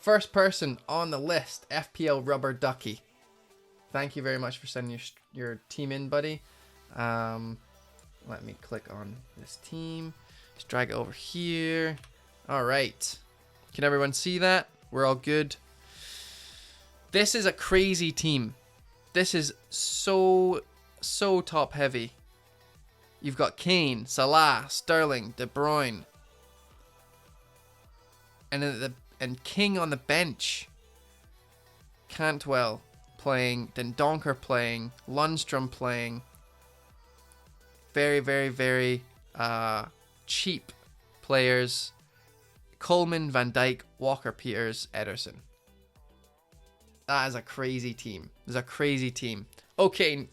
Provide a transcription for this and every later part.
First person on the list, FPL Rubber Ducky. Thank you very much for sending your team in, buddy. Let me click on this team. Just drag it over here. All right. Can everyone see that? We're all good. This is a crazy team. This is so top heavy. You've got Kane, Salah, Sterling, De Bruyne. And King on the bench. Cantwell playing, Dendoncker playing, Lundstrom playing. Very cheap players. Coleman, Van Dijk, Walker, Peters, Ederson. That is a crazy team. It's a crazy team. Okay,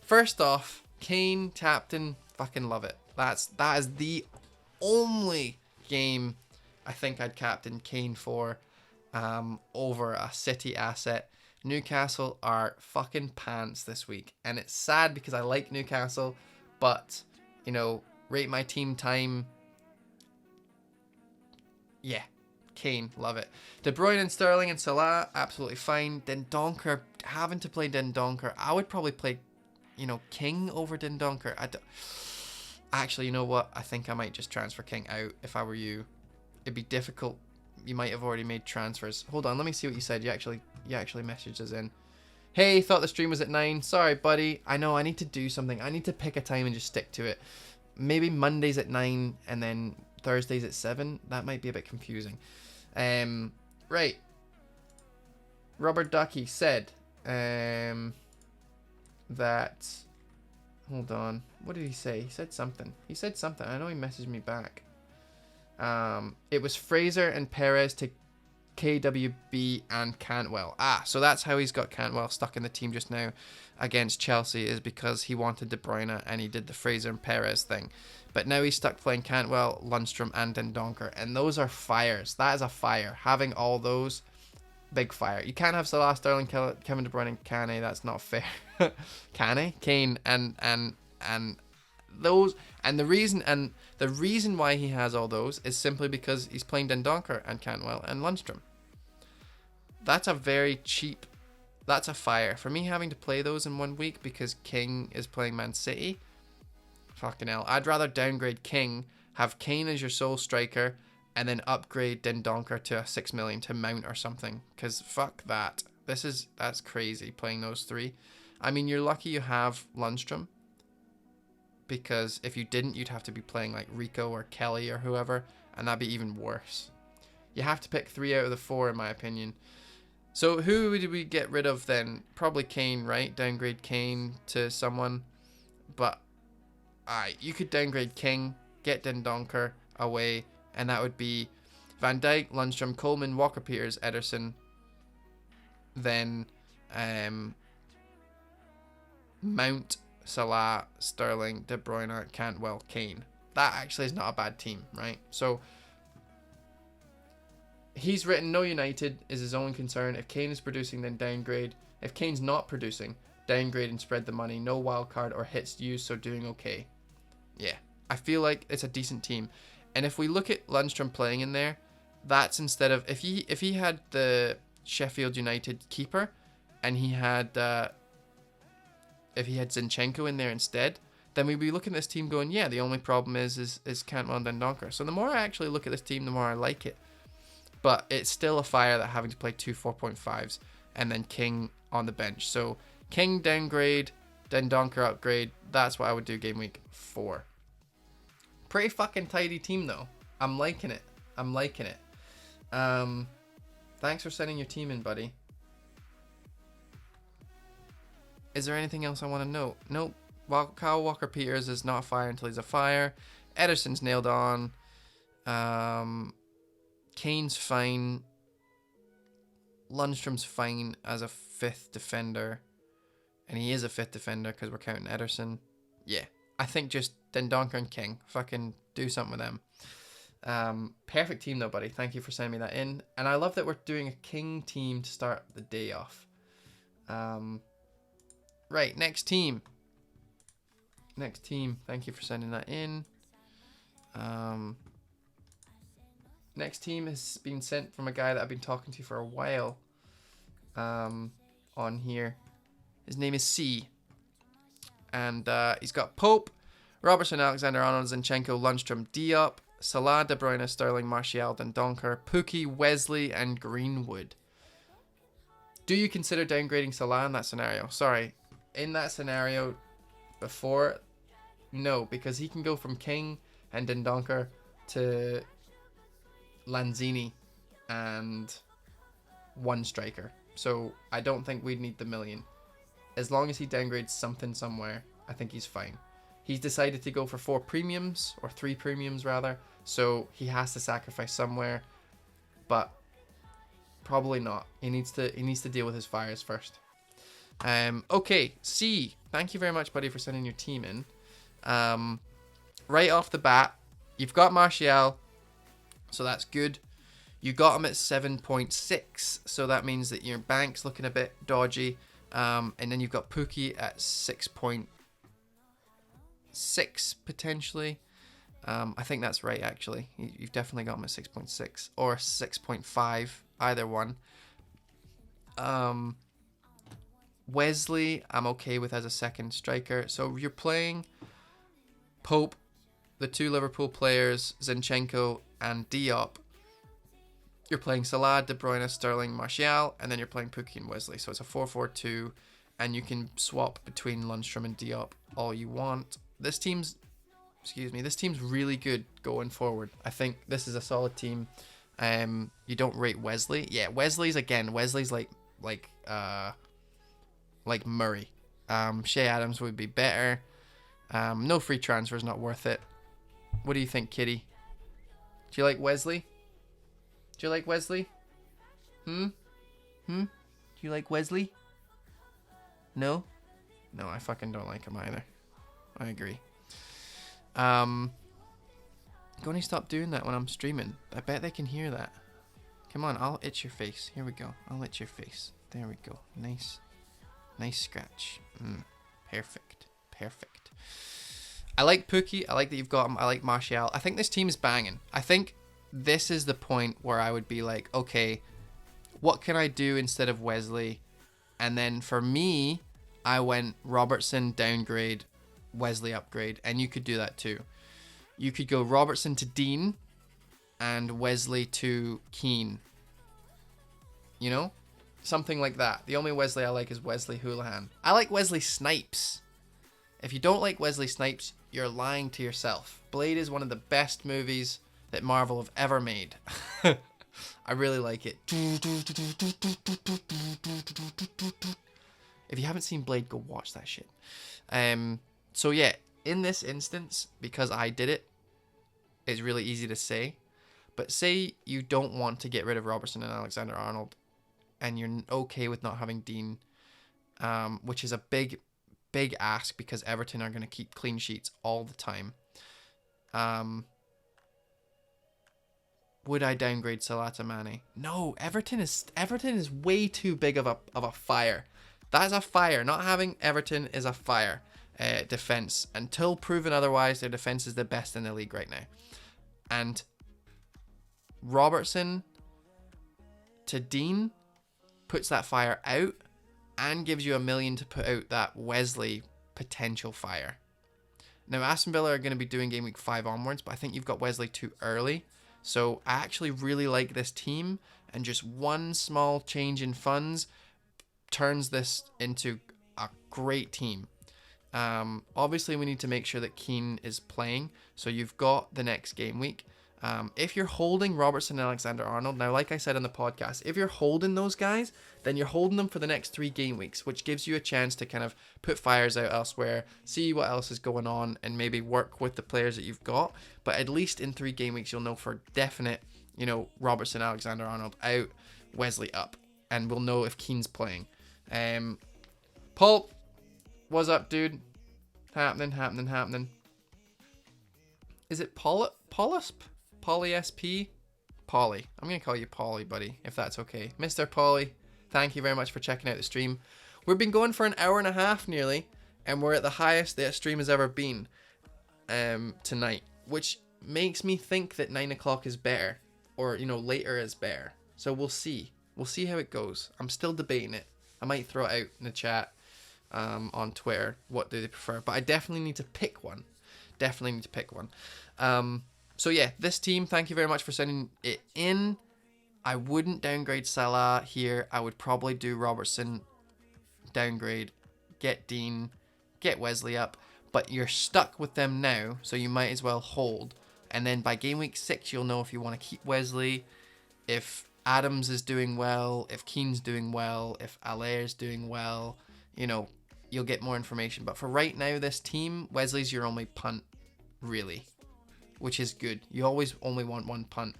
first off, Kane, captain, fucking love it. That is the only game I think I'd captain Kane for over a City asset. Newcastle are fucking pants this week. And it's sad because I like Newcastle, but, you know, rate my team time. Yeah, Kane, love it. De Bruyne and Sterling and Salah, absolutely fine. Dendoncker, having to play Dendoncker, I would probably play, you know, King over Dendoncker. Actually, you know what? I think I might just transfer King out if I were you. It'd be difficult. You might have already made transfers. Hold on, let me see what you said. You actually messaged us in. Hey, thought the stream was at 9. Sorry, buddy. I know, I need to do something. I need to pick a time and just stick to it. Maybe Mondays at 9 and then Thursdays at 7. That might be a bit confusing. Right. Robert Ducky said that... Hold on. What did he say? He said something. I know he messaged me back. It was Fraser and Perez to KWB and Cantwell. So that's how he's got Cantwell stuck in the team just now against Chelsea, is because he wanted De Bruyne and he did the Fraser and Perez thing. But now he's stuck playing Cantwell, Lundstrom and Dendoncker, and those are fires. That is a fire. Having all those, big fire. You can't have Salah, Sterling, Kevin De Bruyne and Kane. That's not fair. Kane and those, and the reason why he has all those is simply because he's playing Dendoncker and Cantwell and Lundstrom. That's a very cheap. That's a fire. For me having to play those in 1 week because King is playing Man City, fucking hell. I'd rather downgrade King, have Kane as your sole striker, and then upgrade Dendoncker to a 6 million to Mount or something. Because fuck that. That's crazy playing those three. I mean, you're lucky you have Lundstrom, because if you didn't, you'd have to be playing like Rico or Kelly or whoever, and that'd be even worse. You have to pick 3 out of the 4 in my opinion. So who would we get rid of then? Probably Kane, right? Downgrade Kane to someone. But you could downgrade King, get Dendoncker away, and that would be Van Dijk, Lundstrom, Coleman, Walker, Peters, Ederson. Then Mount, Salah, Sterling, De Bruyne, Cantwell, Kane. That actually is not a bad team, right? So he's written no United is his only concern. If Kane is producing, then downgrade. If Kane's not producing, downgrade and spread the money. No wild card or hits used, so doing okay. Yeah, I feel like it's a decent team. And if we look at Lundstrom playing in there, that's instead of if he had the Sheffield United keeper and he had if he had Zinchenko in there instead, then we'd be looking at this team going, yeah, the only problem is Cantwell and Dendoncker. So the more I actually look at this team, the more I like it. But it's still a fire that having to play 2 4.5s and then King on the bench. So King downgrade, Dendoncker upgrade. That's what I would do game week 4. Pretty fucking tidy team though. I'm liking it. Thanks for sending your team in, buddy. Is there anything else I want to note? Nope. Well, Kyle Walker-Peters is not a fire until he's a fire. Ederson's nailed on. Kane's fine. Lundstrom's fine as a 5th defender. And he is a 5th defender because we're counting Ederson. Yeah. I think just Dendoncker and King. Fucking do something with them. Perfect team though, buddy. Thank you for sending me that in. And I love that we're doing a King team to start the day off. Right, next team. Thank you for sending that in. Next team has been sent from a guy that I've been talking to for a while. On here. His name is C. And he's got Pope, Robertson, Alexander-Arnold, Zinchenko, Lundstrom, Diop, Salah, De Bruyne, Sterling, Martial, Dendoncker, Pukki, Wesley, and Greenwood. Do you consider downgrading Salah in that scenario? Sorry, in that scenario before, no, because he can go from King and Dendoncker to Lanzini and one striker. So I don't think we'd need the million. As long as he downgrades something somewhere, I think he's fine. He's decided to go for 4 premiums, or 3 premiums rather, so he has to sacrifice somewhere, but probably not. He needs to deal with his fires first. Okay, C. Thank you very much, buddy, for sending your team in. Right off the bat, you've got Martial, so that's good. You got him at 7.6, so that means that your bank's looking a bit dodgy. And then you've got Pukki at 6.6 potentially. I think that's right, actually. You've definitely got him at 6.6 or 6.5, either one. Wesley, I'm okay with as a second striker. So you're playing Pope, the 2 Liverpool players, Zinchenko and Diop. You're playing Salah, De Bruyne, Sterling, Martial, and then you're playing Pukki and Wesley. So it's a 4-4-2, and you can swap between Lundstrom and Diop all you want. This team's really good going forward. I think this is a solid team. You don't rate Wesley. Yeah, Wesley's like Murray. Shea Adams would be better. No free transfers, not worth it. What do you think, Kitty? Do you like Wesley? Do you like Wesley? Do you like Wesley? No? No, I fucking don't like him either. I agree. Gonna stop doing that when I'm streaming. I bet they can hear that. Come on, I'll itch your face. Here we go. I'll itch your face. There we go. Nice scratch. Perfect. I like Pukki. I like that you've got him. I like Martial. I think this team is banging. I think this is the point where I would be like, okay, what can I do instead of Wesley? And then for me, I went Robertson downgrade, Wesley upgrade, and you could do that too. You could go Robertson to Dean and Wesley to Keane. You know? Something like that. The only Wesley I like is Wesley Houlihan. I like Wesley Snipes. If you don't like Wesley Snipes, you're lying to yourself. Blade is one of the best movies that Marvel have ever made. I really like it. If you haven't seen Blade, go watch that shit. So yeah, in this instance, because I did it, it's really easy to say. But say you don't want to get rid of Robertson and Alexander-Arnold, and you're okay with not having Dean, which is a big ask because Everton are going to keep clean sheets all the time. Would I downgrade Salah to Mane? No, Everton is way too big of a fire. That is a fire. Not having Everton is a fire. Defense. Until proven otherwise, their defense is the best in the league right now. And Robertson to Dean puts that fire out and gives you $1 million to put out that Wesley potential fire. Now, Aston Villa are going to be doing game week 5 onwards, but I think you've got Wesley too early. So I actually really like this team, and just one small change in funds turns this into a great team. Obviously, we need to make sure that Keane is playing, so you've got the next game week. If you're holding Robertson and Alexander-Arnold, now like I said in the podcast, if you're holding those guys, then you're holding them for the next 3 game weeks, which gives you a chance to kind of put fires out elsewhere, see what else is going on, and maybe work with the players that you've got. But at least in 3 game weeks, you'll know for definite, Robertson, Alexander-Arnold out, Wesley up, and we'll know if Keane's playing. Paul, what's up, dude? Happening. Is it Polisp? Polly? Polly. I'm going to call you Polly, buddy, if that's okay. Mr. Polly, thank you very much for checking out the stream. We've been going for an hour and a half nearly, and we're at the highest that stream has ever been tonight, which makes me think that 9 o'clock is better. or, you know, later as bear. So we'll see. We'll see how it goes. I'm still debating it. I might throw it out in the chat on Twitter. What do they prefer? But I definitely need to pick one. Definitely need to pick one. So yeah, this team, thank you very much for sending it in. I wouldn't downgrade Salah here. I would probably do Robertson, downgrade, get Dean, get Wesley up. But you're stuck with them now, so you might as well hold. And then by game week 6, you'll know if you want to keep Wesley, if Adams is doing well, if Keane's doing well, if Allaire's doing well. You know, you'll get more information. But for right now, this team, Wesley's your only punt, really, which is good. You always only want one punt.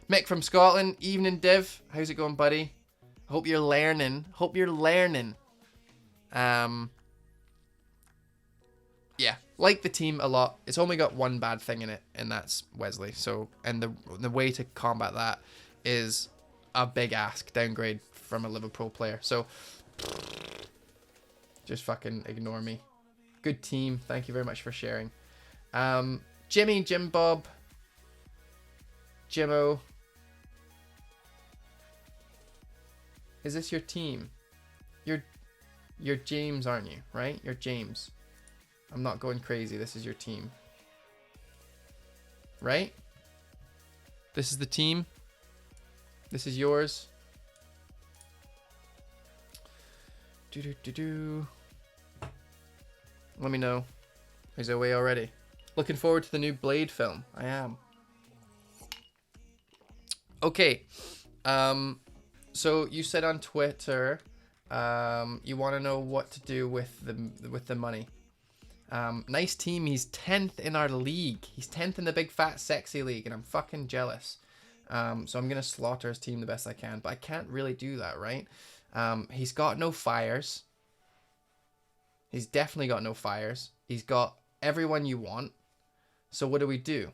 Mick from Scotland, evening Div. How's it going, buddy? Hope you're learning. Hope you're learning. Yeah, like the team a lot. It's only got one bad thing in it, and that's Wesley. So, and the way to combat that is a big ask, downgrade from a Liverpool player. So, just fucking ignore me. Good team. Thank you very much for sharing. Jimmy, Jim Bob, Jimmo. Is this your team? You're James, aren't you? Right? You're James. I'm not going crazy. This is your team. Right? This is the team. This is yours. Let me know. He's away already. Looking forward to the new Blade film. I am. Okay. So you said on Twitter, you want to know what to do with the money. Nice team. He's 10th in our league. He's 10th in the big fat sexy league, and I'm fucking jealous. So I'm gonna slaughter his team the best I can, but I can't really do that, right? He's got no fires. He's definitely got no fires. He's got everyone you want. So what do we do?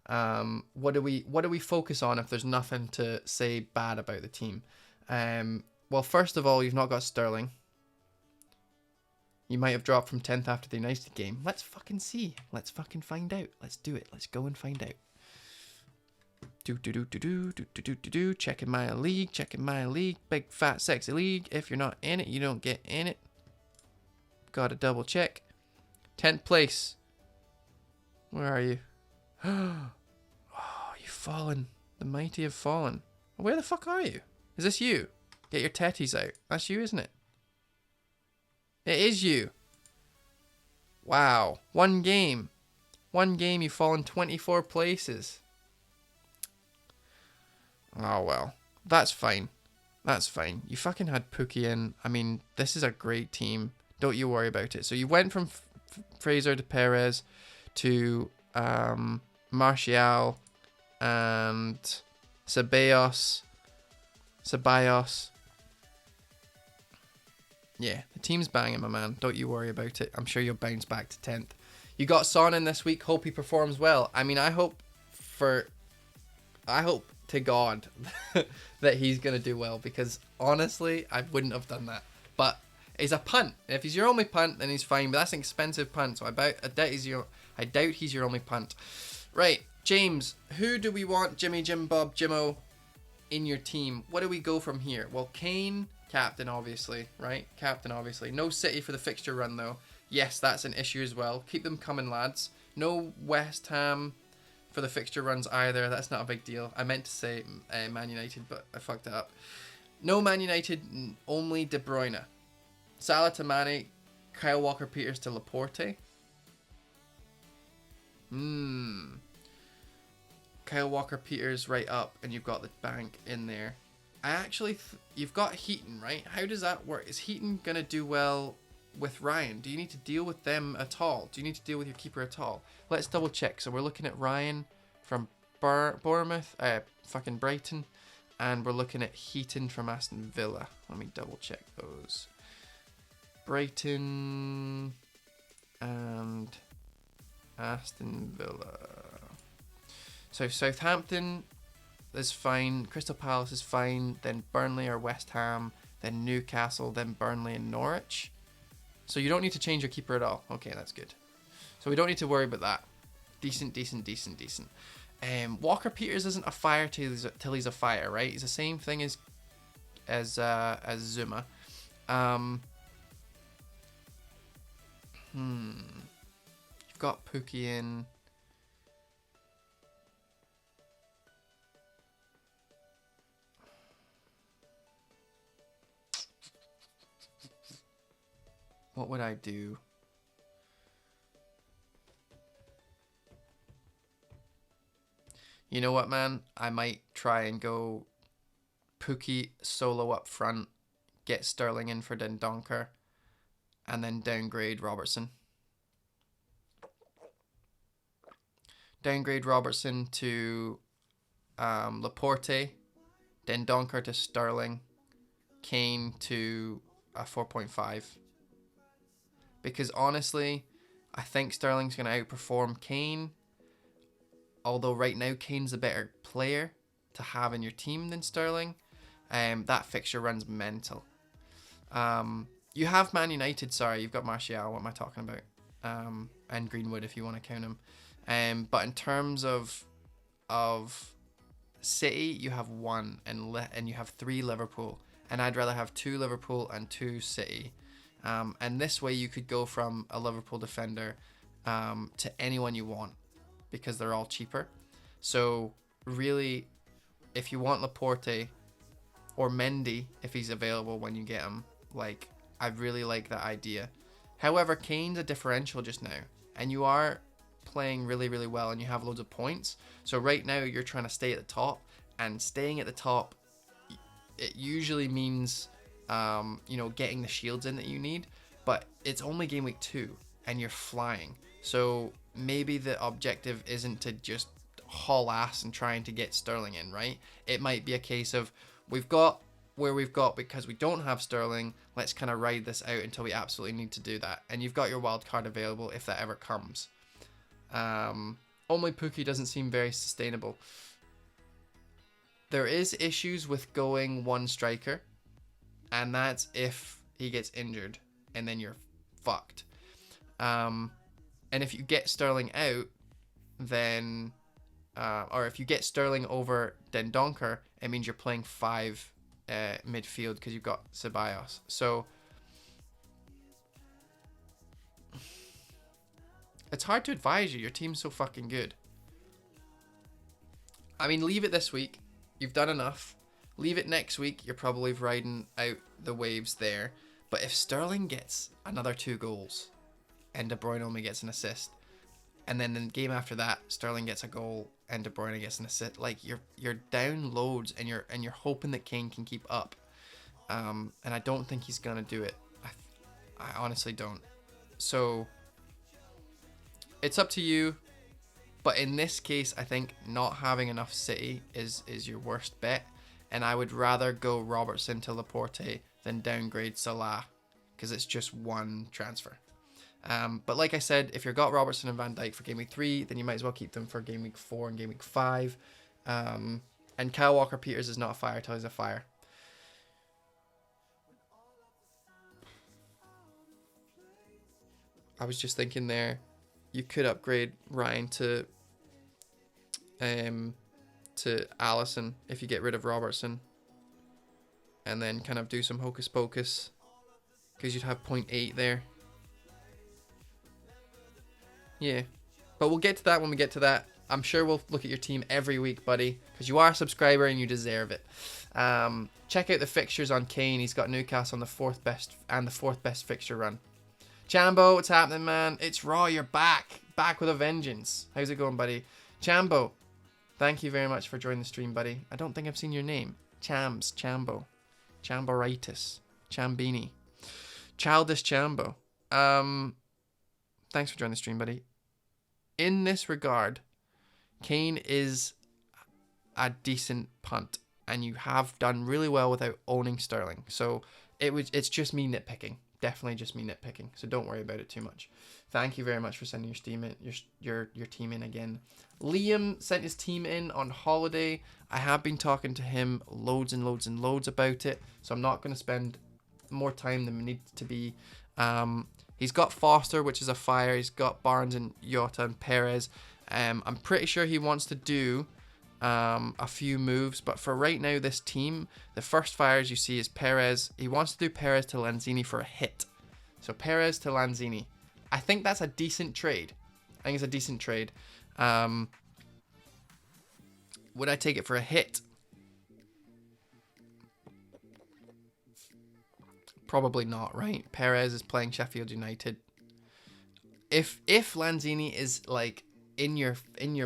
What do we focus on if there's nothing to say bad about the team? Well, first of all, you've not got Sterling. You might have dropped from 10th after the United game. Let's fucking see. Let's fucking find out. Let's do it. Let's go and find out. Checking my league. Checking my league. Big fat sexy league. If you're not in it, you don't get in it. Gotta double check. 10th place. Where are you? Oh, you've fallen. The mighty have fallen. Where the fuck are you? Is this you? Get your tetties out. That's you, isn't it? It is you. Wow. One game. One game, you've fallen 24 places. Oh, well. That's fine. That's fine. You fucking had Pookie in. I mean, this is a great team. Don't you worry about it. So you went from Fraser to Perez to Martial and Ceballos. Yeah, the team's banging, my man. Don't you worry about it. I'm sure you'll bounce back to 10th. You got Son in this week. Hope he performs well. I mean, I hope to God that he's going to do well, because honestly, I wouldn't have done that. But he's a punt. If he's your only punt, then he's fine. But that's an expensive punt, so I doubt he's your only punt. Right, James, who do we want, Jimmy, Jim, Bob, Jimmo, in your team? What do we go from here? Well, Kane, captain, obviously, right? Captain, obviously. No City for the fixture run, though. Yes, that's an issue as well. Keep them coming, lads. No West Ham for the fixture runs either. That's not a big deal. I meant to say Man United, but I fucked it up. No Man United, only De Bruyne. Salah to Mane, Kyle Walker-Peters to Laporte. Kyle Walker-Peters right up, and you've got the bank in there. You've got Heaton, right? How does that work? Is Heaton going to do well with Ryan? Do you need to deal with them at all? Do you need to deal with your keeper at all? Let's double check. So we're looking at Ryan from Bournemouth, fucking Brighton, and we're looking at Heaton from Aston Villa. Let me double check those. Brighton and Aston Villa. So Southampton is fine, Crystal Palace is fine, then Burnley or West Ham, then Newcastle, then Burnley and Norwich. So you don't need to change your keeper at all. Okay, that's good. So we don't need to worry about that. Decent. Walker Peters isn't a fire till he's a fire, right? He's the same thing as Zuma. You've got Pookie in. What would I do? You know what, man? I might try and go Pookie solo up front, get Sterling in for Dendoncker, and then downgrade Robertson. Downgrade Robertson to Laporte, Dendoncker to Sterling, Kane to a 4.5. Because honestly, I think Sterling's going to outperform Kane. Although right now Kane's a better player to have in your team than Sterling. That fixture runs mental. You have Man United, sorry, you've got Martial, what am I talking about? And Greenwood if you want to count him. But in terms of City, you have one and you have 3 Liverpool. And I'd rather have 2 Liverpool and 2 City. And this way you could go from a Liverpool defender to anyone you want because they're all cheaper. So really, if you want Laporte or Mendy, if he's available when you get him, like, I really like that idea. However, Kane's a differential just now, and you are playing really, really well, and you have loads of points. So right now you're trying to stay at the top, and staying at the top, it usually means getting the shields in that you need, but it's only game week 2 and you're flying. So maybe the objective isn't to just haul ass and trying to get Sterling in, right? It might be a case of we've got where we've got because we don't have Sterling. Let's kind of ride this out until we absolutely need to do that. And you've got your wild card available if that ever comes. Only Pookie doesn't seem very sustainable. There is issues with going one striker, and that's if he gets injured, and then you're fucked. And if you get Sterling out, then, or if you get Sterling over Dendoncker, it means you're playing 5 midfield because you've got Ceballos. So it's hard to advise you. Your team's so fucking good. I mean, leave it this week. You've done enough. Leave it next week. You're probably riding out the waves there. But if Sterling gets another 2 goals and De Bruyne only gets an assist, and then in the game after that, Sterling gets a goal and De Bruyne gets an assist, like you're down loads, and you're hoping that Kane can keep up. And I don't think he's gonna do it. I honestly don't. So it's up to you. But in this case, I think not having enough City is your worst bet. And I would rather go Robertson to Laporte than downgrade Salah, because it's just one transfer. But like I said, if you've got Robertson and Van Dijk for game week 3, then you might as well keep them for game week 4 and game week 5. And Kyle Walker-Peters is not a fire till he's a fire. I was just thinking there, you could upgrade Ryan to Alisson if you get rid of Robertson, and then kind of do some hocus pocus, because you'd have 0.8 there. Yeah, but we'll get to that when we get to that. I'm sure we'll look at your team every week, buddy, because you are a subscriber and you deserve it. Check out the fixtures on Kane. He's got Newcastle on the 4th best fixture run. Chambo, what's happening, man? It's Raw, you're back with a vengeance. How's it going, buddy? Chambo, thank you very much for joining the stream, buddy. I don't think I've seen your name. Chambo, Chamboritis, Chambini, Childish Chambo. Thanks for joining the stream, buddy. In this regard, Kane is a decent punt, and you have done really well without owning Sterling. So it's just me nitpicking. Definitely just me nitpicking. So don't worry about it too much. Thank you very much for sending your team in again. Liam sent his team in on holiday. I have been talking to him loads and loads and loads about it, so I'm not going to spend more time than we need to be. He's got Foster, which is a fire. He's got Barnes and Jota and Perez. I'm pretty sure he wants to do a few moves, but for right now, this team, the first fires you see is Perez. He wants to do Perez to Lanzini for a hit. So Perez to Lanzini. I think that's a decent trade. I think it's a decent trade. Would I take it for a hit? Probably not, right? Perez is playing Sheffield United. If Lanzini is like in your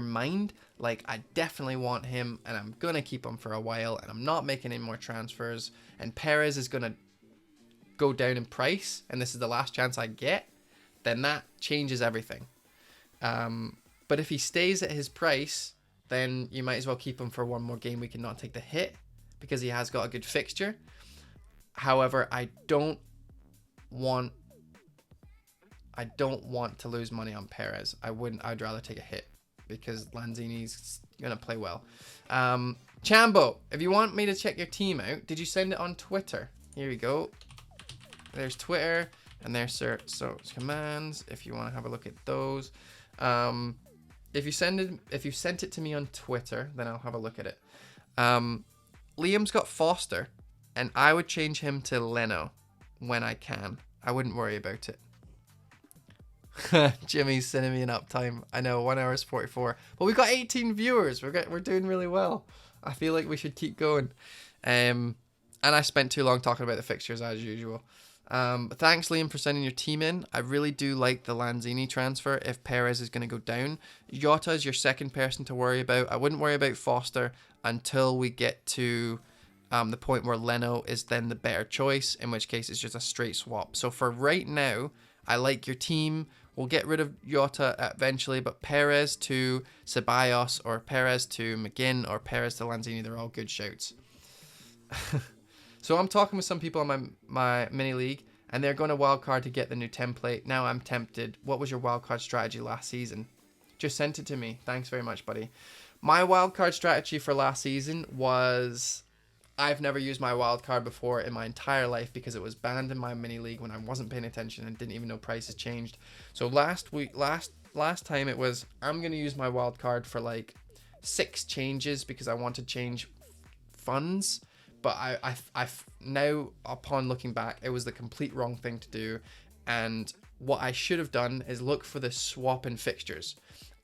mind, like I definitely want him and I'm gonna keep him for a while and I'm not making any more transfers, and Perez is gonna go down in price and this is the last chance I get, then that changes everything. But if he stays at his price, then you might as well keep him for one more game week and not take the hit because he has got a good fixture. However, I don't want to lose money on Perez. I'd rather take a hit because Lanzini's gonna play well. Chambo, if you want me to check your team out, did you send it on Twitter? Here we go. There's Twitter and there's search commands. If you want to have a look at those, if you sent it to me on Twitter, then I'll have a look at it. Liam's got Foster, and I would change him to Leno when I can. I wouldn't worry about it. Jimmy's sending me an uptime. I know, 1 hour is 44. But we've got 18 viewers. We're doing really well. I feel like we should keep going. And I spent too long talking about the fixtures as usual. But thanks, Liam, for sending your team in. I really do like the Lanzini transfer if Perez is going to go down. Jota is your second person to worry about. I wouldn't worry about Foster until we get to the point where Leno is then the better choice, in which case it's just a straight swap. So for right now, I like your team. We'll get rid of Jota eventually, but Perez to Ceballos or Perez to McGinn or Perez to Lanzini, they're all good shouts. So I'm talking with some people on my mini league, and they're going to wildcard to get the new template. Now I'm tempted. What was your wildcard strategy last season? Just sent it to me. Thanks very much, buddy. My wildcard strategy for last season was... I've never used my wildcard before in my entire life because it was banned in my mini league when I wasn't paying attention and didn't even know prices changed. So last time it was, I'm going to use my wildcard for like 6 changes because I want to change funds. But I've now, upon looking back, it was the complete wrong thing to do. And what I should have done is look for the swap in fixtures.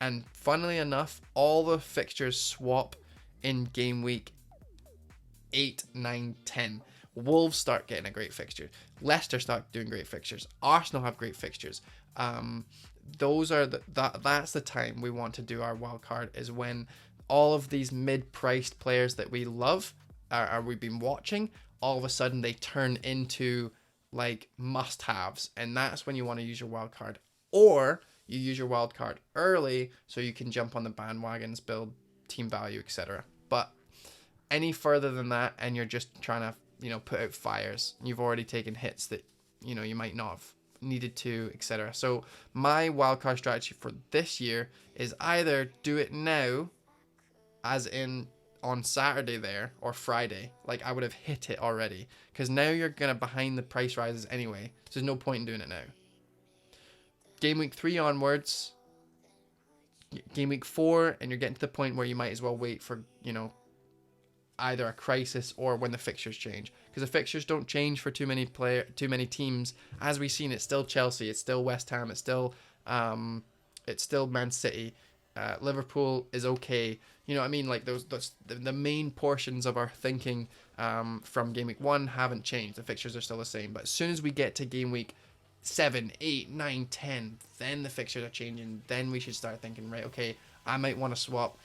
And funnily enough, all the fixtures swap in game week 8, 9, 10. Wolves start getting a great fixture. Leicester start doing great fixtures. Arsenal have great fixtures. Those are that's the time we want to do our wild card, is when all of these mid-priced players that we love or we've been watching, all of a sudden they turn into like must-haves, and that's when you want to use your wild card. Or you use your wild card early so you can jump on the bandwagons, build team value, etc. But any further than that, and you're just trying to, put out fires, you've already taken hits that, you might not have needed to, etc. So my wildcard strategy for this year is either do it now, as in on Saturday there, or Friday. Like, I would have hit it already, because now you're going to behind the price rises anyway, so there's no point in doing it now. Game week 3 onwards, game week 4, and you're getting to the point where you might as well wait for, either a crisis or when the fixtures change, because the fixtures don't change for too many teams. As we've seen, it's still Chelsea, it's still West Ham, it's still Man City. Liverpool is okay. You know what I mean? Like the main portions of our thinking from game week 1 haven't changed. The fixtures are still the same. But as soon as we get to game week 7, 8, 9, 10, then the fixtures are changing. Then we should start thinking, right, okay, I might want to swap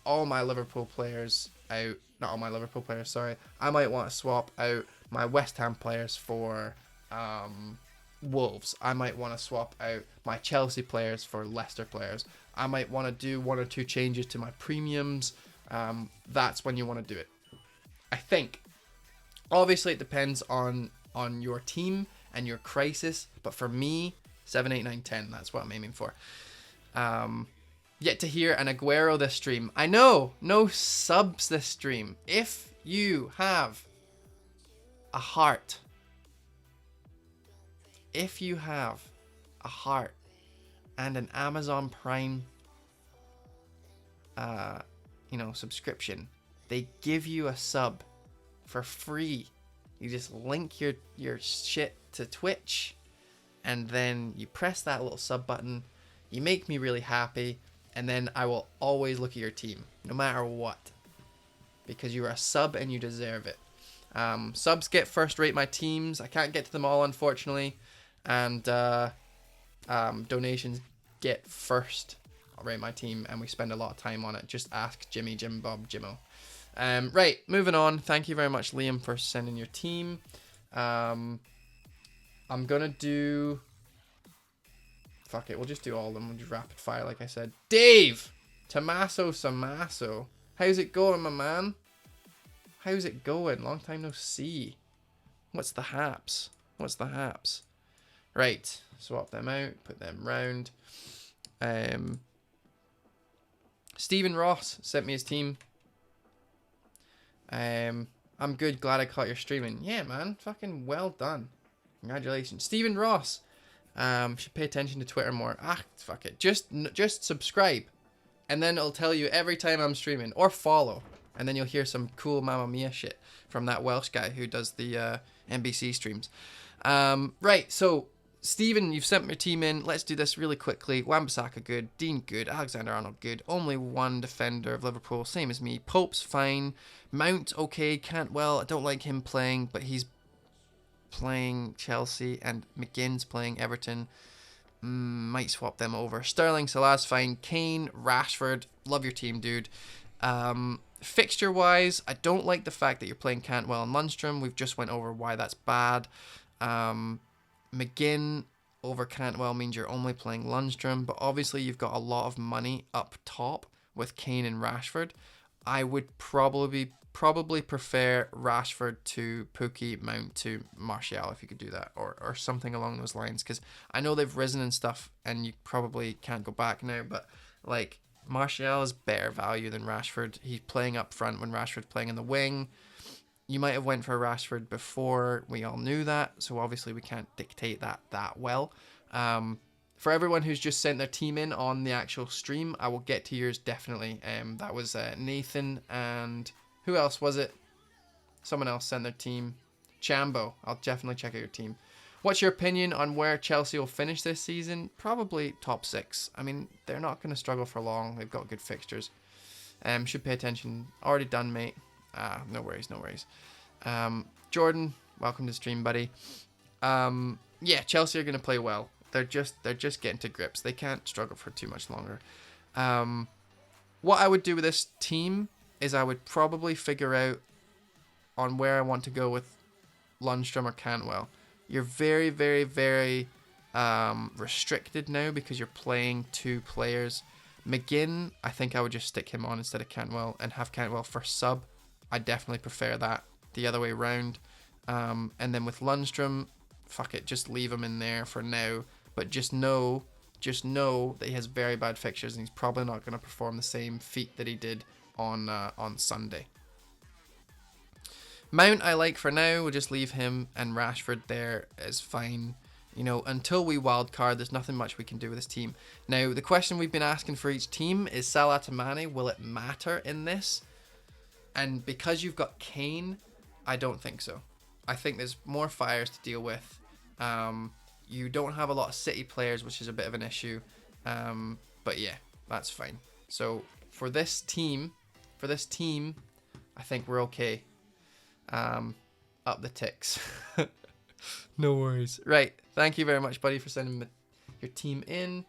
all my Liverpool players out. Not all my Liverpool players, sorry. I might want to swap out my West Ham players for Wolves. I might want to swap out my Chelsea players for Leicester players. I might want to do 1 or 2 changes to my premiums. That's when you want to do it, I think. Obviously, it depends on your team and your crisis. But for me, 7, 8, 9, 10. That's what I'm aiming for. Yet to hear an Aguero this stream. I know, no subs this stream. If you have a heart, and an Amazon Prime subscription, they give you a sub for free. You just link your shit to Twitch, and then you press that little sub button. You make me really happy, and then I will always look at your team, no matter what, because you're a sub and you deserve it. Subs get first rate my teams. I can't get to them all, unfortunately, and donations get first rate my team, and we spend a lot of time on it. Just ask Jimmy, Jim, Bob, Jimmo. Right, moving on. Thank you very much, Liam, for sending your team. I'm gonna do... Fuck it, we'll just do all of them. We'll just rapid fire, like I said. Dave! Tommaso Samasso. How's it going, my man? How's it going? Long time no see. What's the haps? Right, swap them out, put them round. Stephen Ross sent me his team. I'm good, glad I caught your streaming. Yeah, man, fucking well done. Congratulations. Stephen Ross. Should pay attention to Twitter more. Fuck it. Just subscribe, and then it'll tell you every time I'm streaming, or follow, and then you'll hear some cool Mamma Mia shit from that Welsh guy who does the NBC streams. Right, so Stephen, you've sent your team in. Let's do this really quickly. Wan-Bissaka good, Dean good, Alexander-Arnold good, only one defender of Liverpool, same as me. Pope's fine, Mount okay, Cantwell, I don't like him playing, but he's playing Chelsea, and McGinn's playing Everton. Might swap them over. Sterling, Salah's fine. Kane, Rashford, love your team, dude. Fixture wise, I don't like the fact that you're playing Cantwell and Lundstram. We've just went over why that's bad. McGinn over Cantwell means you're only playing Lundstram, but obviously you've got a lot of money up top with Kane and Rashford. I would probably prefer Rashford to Pukki, Mount to Martial, if you could do that, or something along those lines, because I know they've risen and stuff, and you probably can't go back now, but like Martial is better value than Rashford. He's playing up front when Rashford's playing in the wing. You might have went for Rashford before, we all knew that, so obviously we can't dictate that well. For everyone who's just sent their team in on the actual stream, I will get to yours definitely. That was Nathan, and who else was it? Someone else sent their team. Chambo, I'll definitely check out your team. What's your opinion on where Chelsea will finish this season? Probably top 6. I mean, they're not going to struggle for long. They've got good fixtures. Should pay attention. Already done, mate. No worries. Jordan, welcome to the stream, buddy. Yeah, Chelsea are going to play well. They're just getting to grips. They can't struggle for too much longer. What I would do with this team is I would probably figure out on where I want to go with Lundstram or Cantwell. You're very, very, very restricted now because you're playing 2 players. McGinn, I think I would just stick him on instead of Cantwell and have Cantwell for sub. I definitely prefer that the other way around. And then with Lundstram, fuck it, just leave him in there for now. But just know that he has very bad fixtures and he's probably not going to perform the same feat that he did on Sunday. Mount I like for now. We'll just leave him, and Rashford there is fine. Until we wildcard, there's nothing much we can do with this team. Now, the question we've been asking for each team is Salah to Mane. Will it matter in this? And because you've got Kane, I don't think so. I think there's more fires to deal with. You don't have a lot of City players, which is a bit of an issue. But yeah, that's fine. So for this team, I think we're okay. Up the ticks. No worries. Right. Thank you very much, buddy, for sending your team in.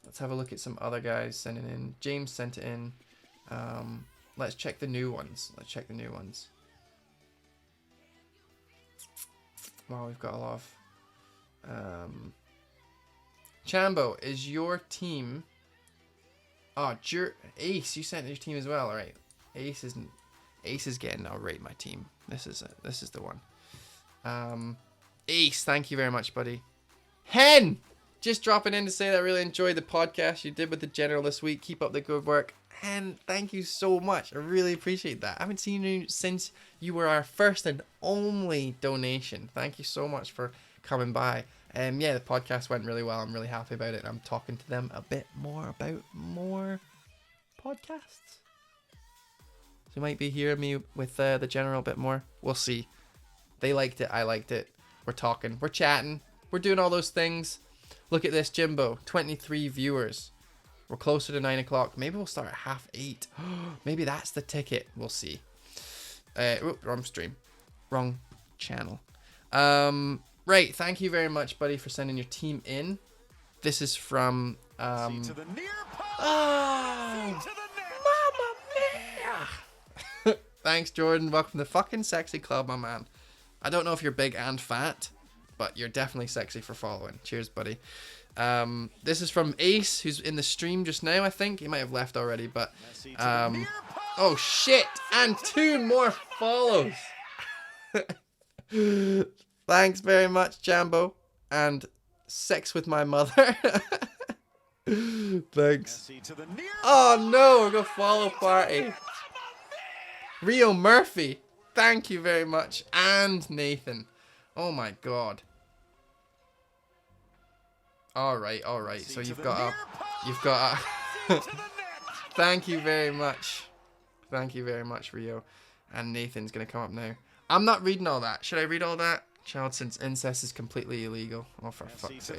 Let's have a look at some other guys sending in. James sent it in. Let's check the new ones. Wow, we've got a lot of... Chambo, is your team... Oh, Ace, you sent your team as well. All right. Ace is getting... I'll rate my team. This is the one. Ace, thank you very much, buddy. Hen! Just dropping in to say that I really enjoyed the podcast you did with the General this week. Keep up the good work. Hen, thank you so much. I really appreciate that. I haven't seen you since you were our first and only donation. Thank you so much for coming by. Yeah, the podcast went really well. I'm really happy about it. I'm talking to them a bit more about more podcasts. So you might be hearing me with the general a bit more. We'll see. They liked it. I liked it. We're talking. We're chatting. We're doing all those things. Look at this, Jimbo. 23 viewers. We're closer to 9 o'clock. Maybe we'll start at 8:30. Maybe that's the ticket. We'll see. Wrong stream. Wrong channel. Right. Thank you very much, buddy, for sending your team in. This is from... Mamma mia! Thanks, Jordan. Welcome to the fucking sexy club, my man. I don't know if you're big and fat, but you're definitely sexy for following. Cheers, buddy. This is from Ace, who's in the stream just now, I think. He might have left already, but... oh, shit! And 2 more follows! Thanks very much, Jambo. And sex with my mother. Thanks. Oh, no! We're going to follow party. Rio Murphy. Thank you very much. And Nathan. Oh, my God. Alright. So you've got a... Thank you very much. Thank you very much, Rio. And Nathan's going to come up now. I'm not reading all that. Should I read all that? Child since incest is completely illegal. Oh, for fuck's sake.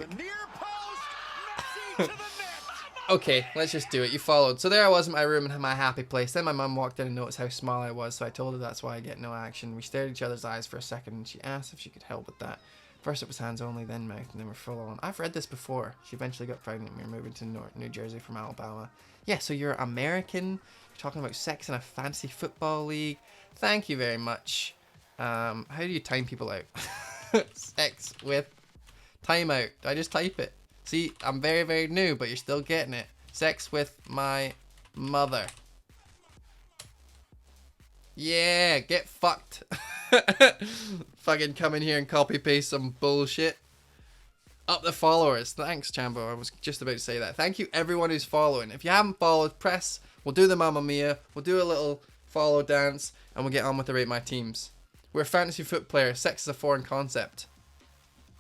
Okay, let's just do it. You followed. So there I was in my room in my happy place. Then my mum walked in and noticed how small I was, so I told her that's why I get no action. We stared at each other's eyes for a second, and she asked if she could help with that. First it was hands only, then mouth, and then we're full on. I've read this before. She eventually got pregnant and we were moving to New Jersey from Alabama. Yeah, so you're American. You're talking about sex in a fantasy football league. Thank you very much. How do you time people out? Sex with timeout. Do I just type it? See, I'm very, very new, but you're still getting it. Sex with my mother. Yeah, get fucked. Fucking come in here and copy paste some bullshit. Up the followers. Thanks, Chambo. I was just about to say that. Thank you, everyone who's following. If you haven't followed, press. We'll do the Mamma Mia. We'll do a little follow dance, and we'll get on with the Rate My Teams. We're fantasy foot players. Sex is a foreign concept.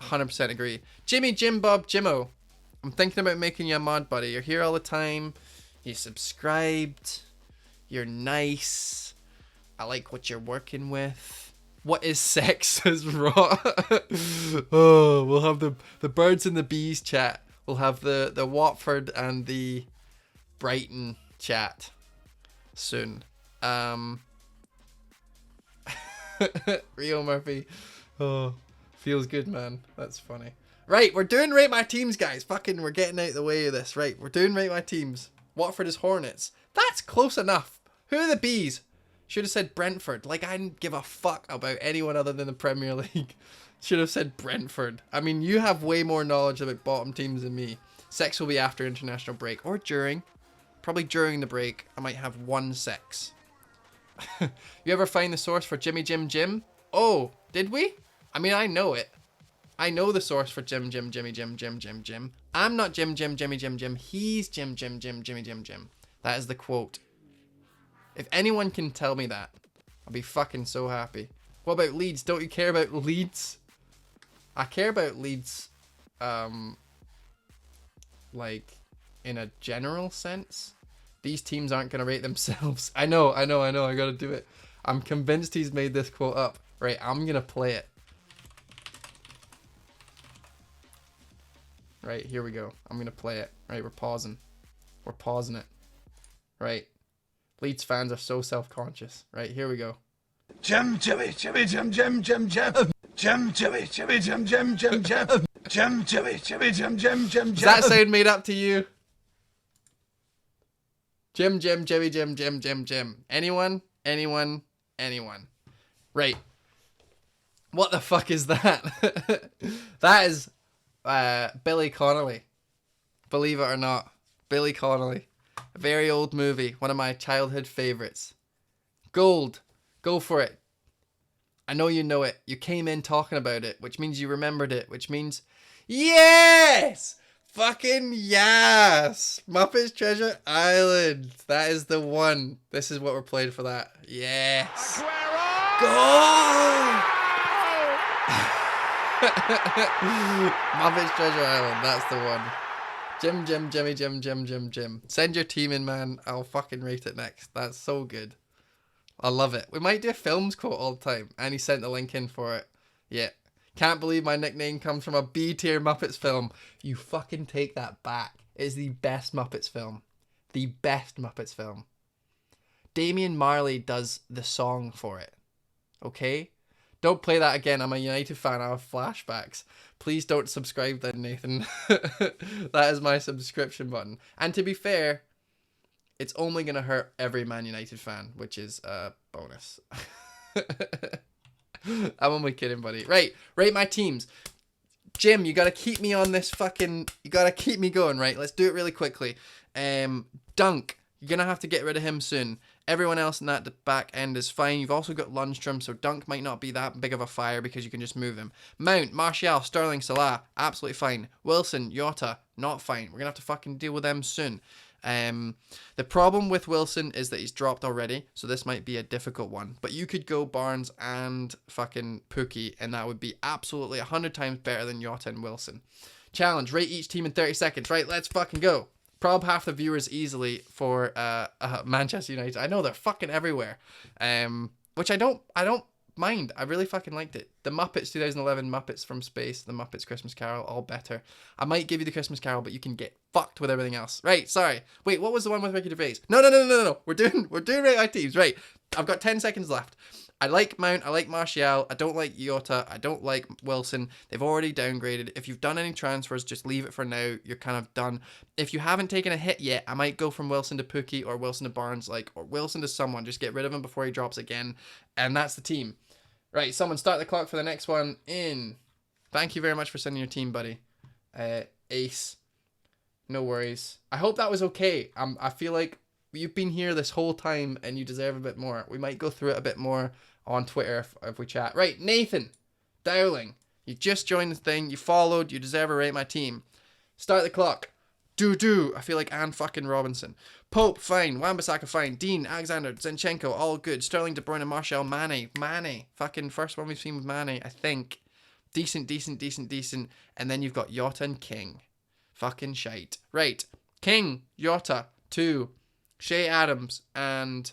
100% agree. Jimmy, Jim, Bob, Jimmo. I'm thinking about making you a mod, buddy. You're here all the time. You subscribed. You're nice. I like what you're working with. What is sex is raw. Oh, we'll have the birds and the bees chat. We'll have the Watford and the Brighton chat soon. Rio Murphy. Oh, feels good, man. That's funny. Right, we're doing Rate My Teams, guys. Fucking, we're getting out of the way of this. Right, we're doing Rate My Teams. Watford is Hornets. That's close enough. Who are the bees? Should have said Brentford. Like, I didn't give a fuck about anyone other than the Premier League. Should have said Brentford. I mean, you have way more knowledge about bottom teams than me. Sex will be after international break. Or during. Probably during the break. I might have one sex. You ever find the source for Jimmy Jim Jim? Oh, did we? I mean, I know it. I know the source for Jimmy Jim Jim. I'm not Jimmy Jim. He's Jimmy Jim. That is the quote. If anyone can tell me that, I'll be fucking so happy. What about Leeds? Don't you care about Leeds? I care about Leeds, like, in a general sense. These teams aren't going to rate themselves. I know. I got to do it. I'm convinced he's made this quote up. Right, I'm going to play it. Right, here we go. I'm going to play it. Right, we're pausing. We're pausing it. Right. Leeds fans are so self-conscious. Right, here we go. Jim. Does that sound made up to you? Jim. Anyone? Right. What the fuck is that? That is Billy Connolly. Believe it or not. Billy Connolly. A very old movie. One of my childhood favorites. Gold. Go for it. I know you know it. You came in talking about it, which means you remembered it, which means... Yes! Fucking yes! Muppets Treasure Island. That is the one. This is what we're playing for that. Yes! Go! Muppets Treasure Island. That's the one. Jim. Send your team in, man. I'll fucking rate it next. That's so good. I love it. We might do a films quote all the time. And he sent the link in for it. Yeah. Can't believe my nickname comes from a B-tier Muppets film. You fucking take that back. It's the best Muppets film. The best Muppets film. Damian Marley does the song for it. Okay? Don't play that again. I'm a United fan. I have flashbacks. Please don't subscribe then, Nathan. That is my subscription button. And to be fair, it's only going to hurt every Man United fan, which is a bonus. I'm only kidding, buddy. Right, rate my teams. Jim, you got to keep me on this fucking... You got to keep me going, right? Let's do it really quickly. Dunk, you're going to have to get rid of him soon. Everyone else in that back end is fine. You've also got Lundstrom, so Dunk might not be that big of a fire because you can just move him. Mount, Martial, Sterling, Salah, absolutely fine. Wilson, Jota, not fine. We're going to have to fucking deal with them soon. The problem with Wilson is that he's dropped already, so this might be a difficult one. But you could go Barnes and fucking Pookie, and that would be absolutely 100 times better than Jota and Wilson. Challenge, rate each team in 30 seconds. Right, let's fucking go. Prob half the viewers easily for Manchester United. I know they're fucking everywhere, which I don't mind. I really fucking liked it. The Muppets 2011, Muppets from Space, the Muppets Christmas Carol, all better. I might give you the Christmas Carol, but you can get fucked with everything else. Right, sorry. Wait, what was the one with Ricky Gervais? No. We're doing rate my teams. Right, I've got 10 seconds left. I like Mount, I like Martial, I don't like Jota, I don't like Wilson. They've already downgraded. If you've done any transfers, just leave it for now. You're kind of done. If you haven't taken a hit yet, I might go from Wilson to Pookie or Wilson to Barnes, or Wilson to someone. Just get rid of him before he drops again. And that's the team. Right, someone start the clock for the next one in. Thank you very much for sending your team, buddy. Ace. No worries. I hope that was okay. I feel like you've been here this whole time and you deserve a bit more. We might go through it a bit more on Twitter if we chat. Right, Nathan Dowling, you just joined the thing, you followed, you deserve a rate my team. Start the clock. I feel like Anne fucking Robinson. Pope, fine. Wan-Bissaka, fine. Dean, Alexander, Zinchenko, all good. Sterling, De Bruyne, Martial, Mane. Fucking first one we've seen with Mane, I think. Decent. And then you've got Jota and King. Fucking shite. Right. King, Jota, 2. Shea Adams and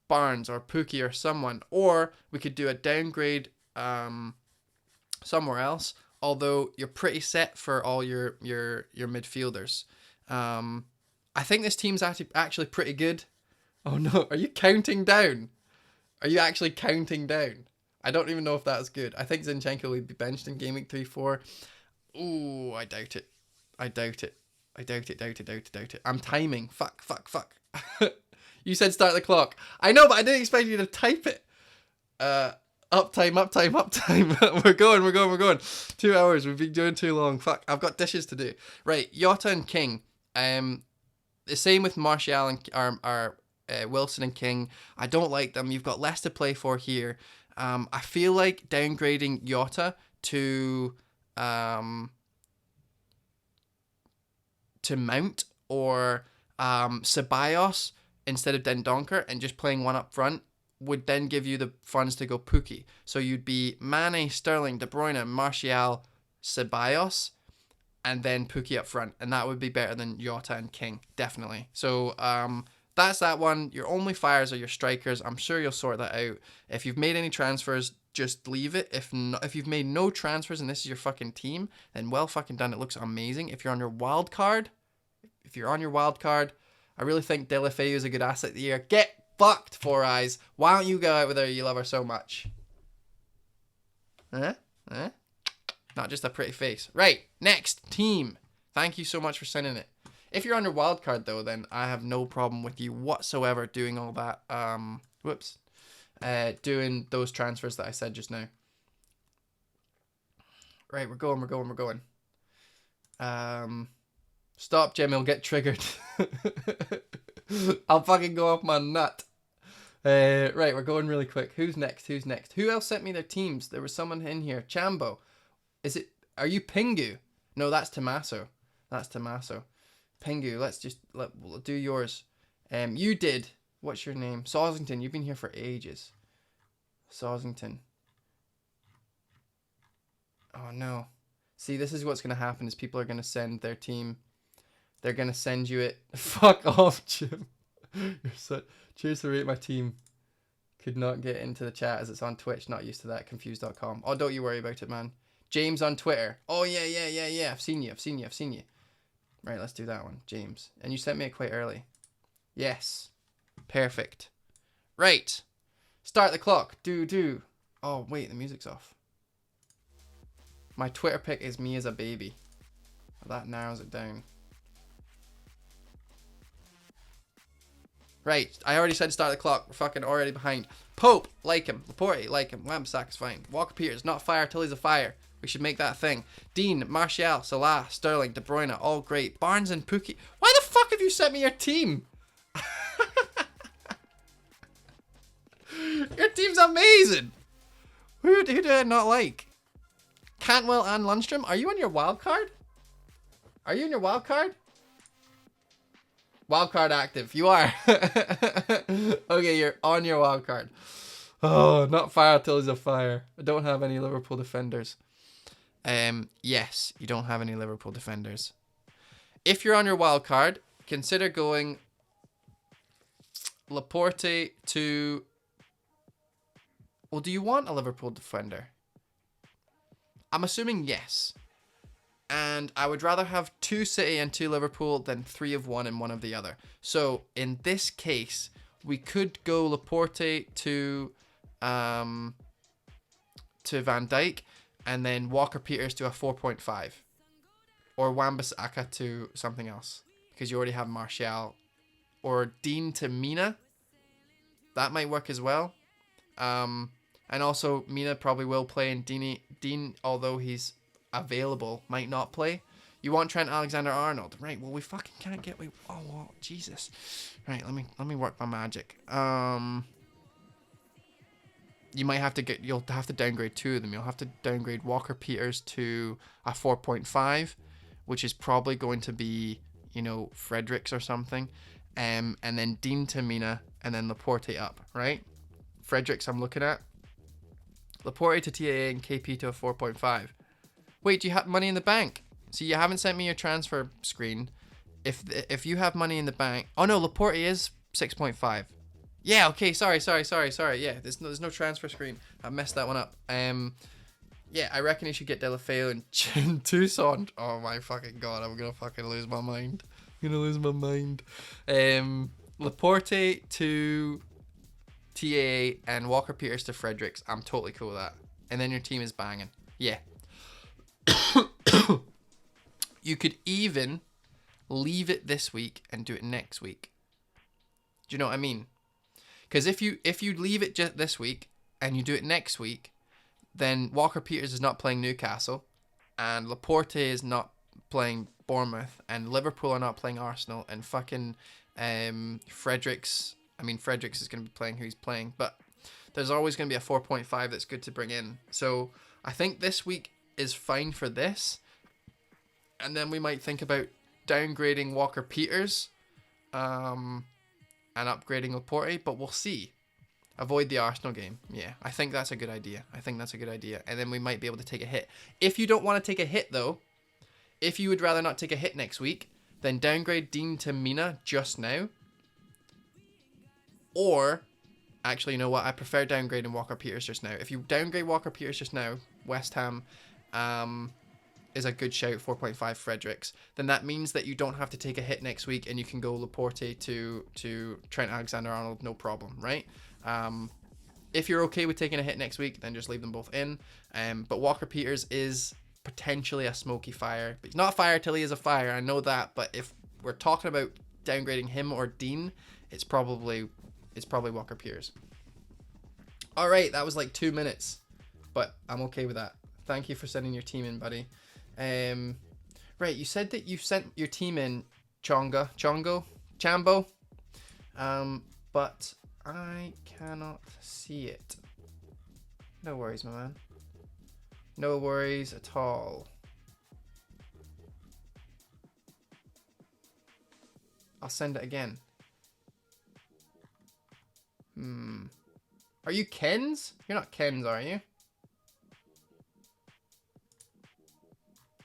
Barnes or Pookie or someone, or we could do a downgrade somewhere else, although you're pretty set for all your midfielders. I think this team's actually pretty good. Oh no, are you counting down? Are you actually counting down? I don't even know if that's good. I think Zinchenko will be benched in game week 3-4. Ooh, I doubt it. Doubt it. I'm timing. Fuck. You said start the clock. I know, but I didn't expect you to type it. Uptime. We're going. 2 hours. We've been doing too long. Fuck. I've got dishes to do. Right. Jota and King. The same with Martial and Wilson and King. I don't like them. You've got less to play for here. I feel like downgrading Jota to Mount or Ceballos instead of Dendonker and just playing one up front would then give you the funds to go Pookie. So you'd be Mane, Sterling, De Bruyne, Martial, Ceballos, and then Pookie up front. And that would be better than Jota and King, definitely. So that's that one. Your only fires are your strikers. I'm sure you'll sort that out. If you've made any transfers, just leave it. If you've made no transfers and this is your fucking team, then well fucking done. It looks amazing. If you're on your wild card, I really think Deulofeu is a good asset of the year. Get fucked, Four Eyes. Why don't you go out with her? You love her so much. Not just a pretty face. Right, next team. Thank you so much for sending it. If you're on your wild card though, then I have no problem with you whatsoever doing all that. Doing those transfers that I said just now. Right, we're going. Stop, Jim, he'll get triggered. I'll fucking go off my nut. Right, we're going really quick. Who's next? Who else sent me their teams? There was someone in here. Chambo. Are you Pingu? No, that's Tommaso. Pingu, we'll do yours. You did. What's your name? Sawsington, you've been here for ages. Sawsington. Oh no. See, this is what's going to happen is people are going to send their team. They're going to send you it. Fuck off, Jim. You're so... Cheers to rate my team. Could not get into the chat as it's on Twitch. Not used to that. Confused.com. Oh, don't you worry about it, man. James on Twitter. Oh, yeah. I've seen you. Right, let's do that one. James. And you sent me it quite early. Yes. Perfect. Right. Start the clock. Do. Oh, wait, the music's off. My Twitter pic is me as a baby. That narrows it down. Right, I already said start the clock. We're fucking already behind. Pope, like him. Laporte, like him. Wan-Bissaka's fine. Walker Peters, not fire till he's a fire. We should make that a thing. Dean, Martial, Salah, Sterling, De Bruyne, all great. Barnes and Pookie. Why the fuck have you sent me your team? Your team's amazing. Who do I not like? Cantwell and Lundstrom. Are you on your wild card? Are you in your wild card? Wildcard active. You are. Okay, you're on your wildcard. Oh, not fire till he's a fire. I don't have any Liverpool defenders. Yes, you don't have any Liverpool defenders. If you're on your wildcard, consider going Laporte to... Well, do you want a Liverpool defender? I'm assuming yes. And I would rather have 2 City and 2 Liverpool than 3 of one and 1 of the other. So in this case, we could go Laporte to Van Dijk and then Walker Peters to a 4.5. Or Wan-Bissaka to something else. Because you already have Martial. Or Dean to Mina. That might work as well. And also Mina probably will play and Dean, although he's available, might not play. You want Trent Alexander-Arnold, right? Well, we fucking can't get. Oh, well, Jesus. Right, let me work my magic. You might have to get. You'll have to downgrade 2 of them. You'll have to downgrade Walker Peters to a 4.5, which is probably going to be, you know, Fredericks or something, and then Dean to Mina, and then Laporte up, right? Fredericks I'm looking at. Laporte to TAA and KP to a 4.5. Wait, do you have money in the bank? See, you haven't sent me your transfer screen. If you have money in the bank... Oh, no, Laporte is 6.5. Yeah, okay, sorry. Yeah, there's no transfer screen. I messed that one up. Yeah, I reckon you should get Delafeu and Tucson. Oh, my fucking God, I'm going to fucking lose my mind. Laporte to TAA and Walker Peters to Fredericks. I'm totally cool with that. And then your team is banging. Yeah. You could even leave it this week and do it next week. Do you know what I mean? Because if you leave it just this week and you do it next week, then Walker Peters is not playing Newcastle, and Laporte is not playing Bournemouth, and Liverpool are not playing Arsenal, and fucking Fredericks. I mean, Fredericks is going to be playing who he's playing, but there's always going to be a 4.5 that's good to bring in. So I think this week is fine for this. And then we might think about downgrading Walker Peters and upgrading Laporte, but we'll see. Avoid the Arsenal game. Yeah, I think that's a good idea. And then we might be able to take a hit. If you don't want to take a hit, though, if you would rather not take a hit next week, then downgrade Dean to Mina just now. Or, actually, you know what? I prefer downgrading Walker Peters just now. If you downgrade Walker Peters just now, West Ham is a good shout, 4.5 Fredericks. Then that means that you don't have to take a hit next week and you can go Laporte to Trent Alexander-Arnold, no problem, right? If you're okay with taking a hit next week, then just leave them both in. But Walker Peters is potentially a smoky fire. But he's not fire till he is a fire, I know that. But if we're talking about downgrading him or Dean, it's probably Walker Peters. All right, that was like 2 minutes, but I'm okay with that. Thank you for sending your team in, buddy. Right, you said that you sent your team in, Chambo, but I cannot see it. No worries, my man. No worries at all. I'll send it again. Are you Ken's? You're not Ken's, are you?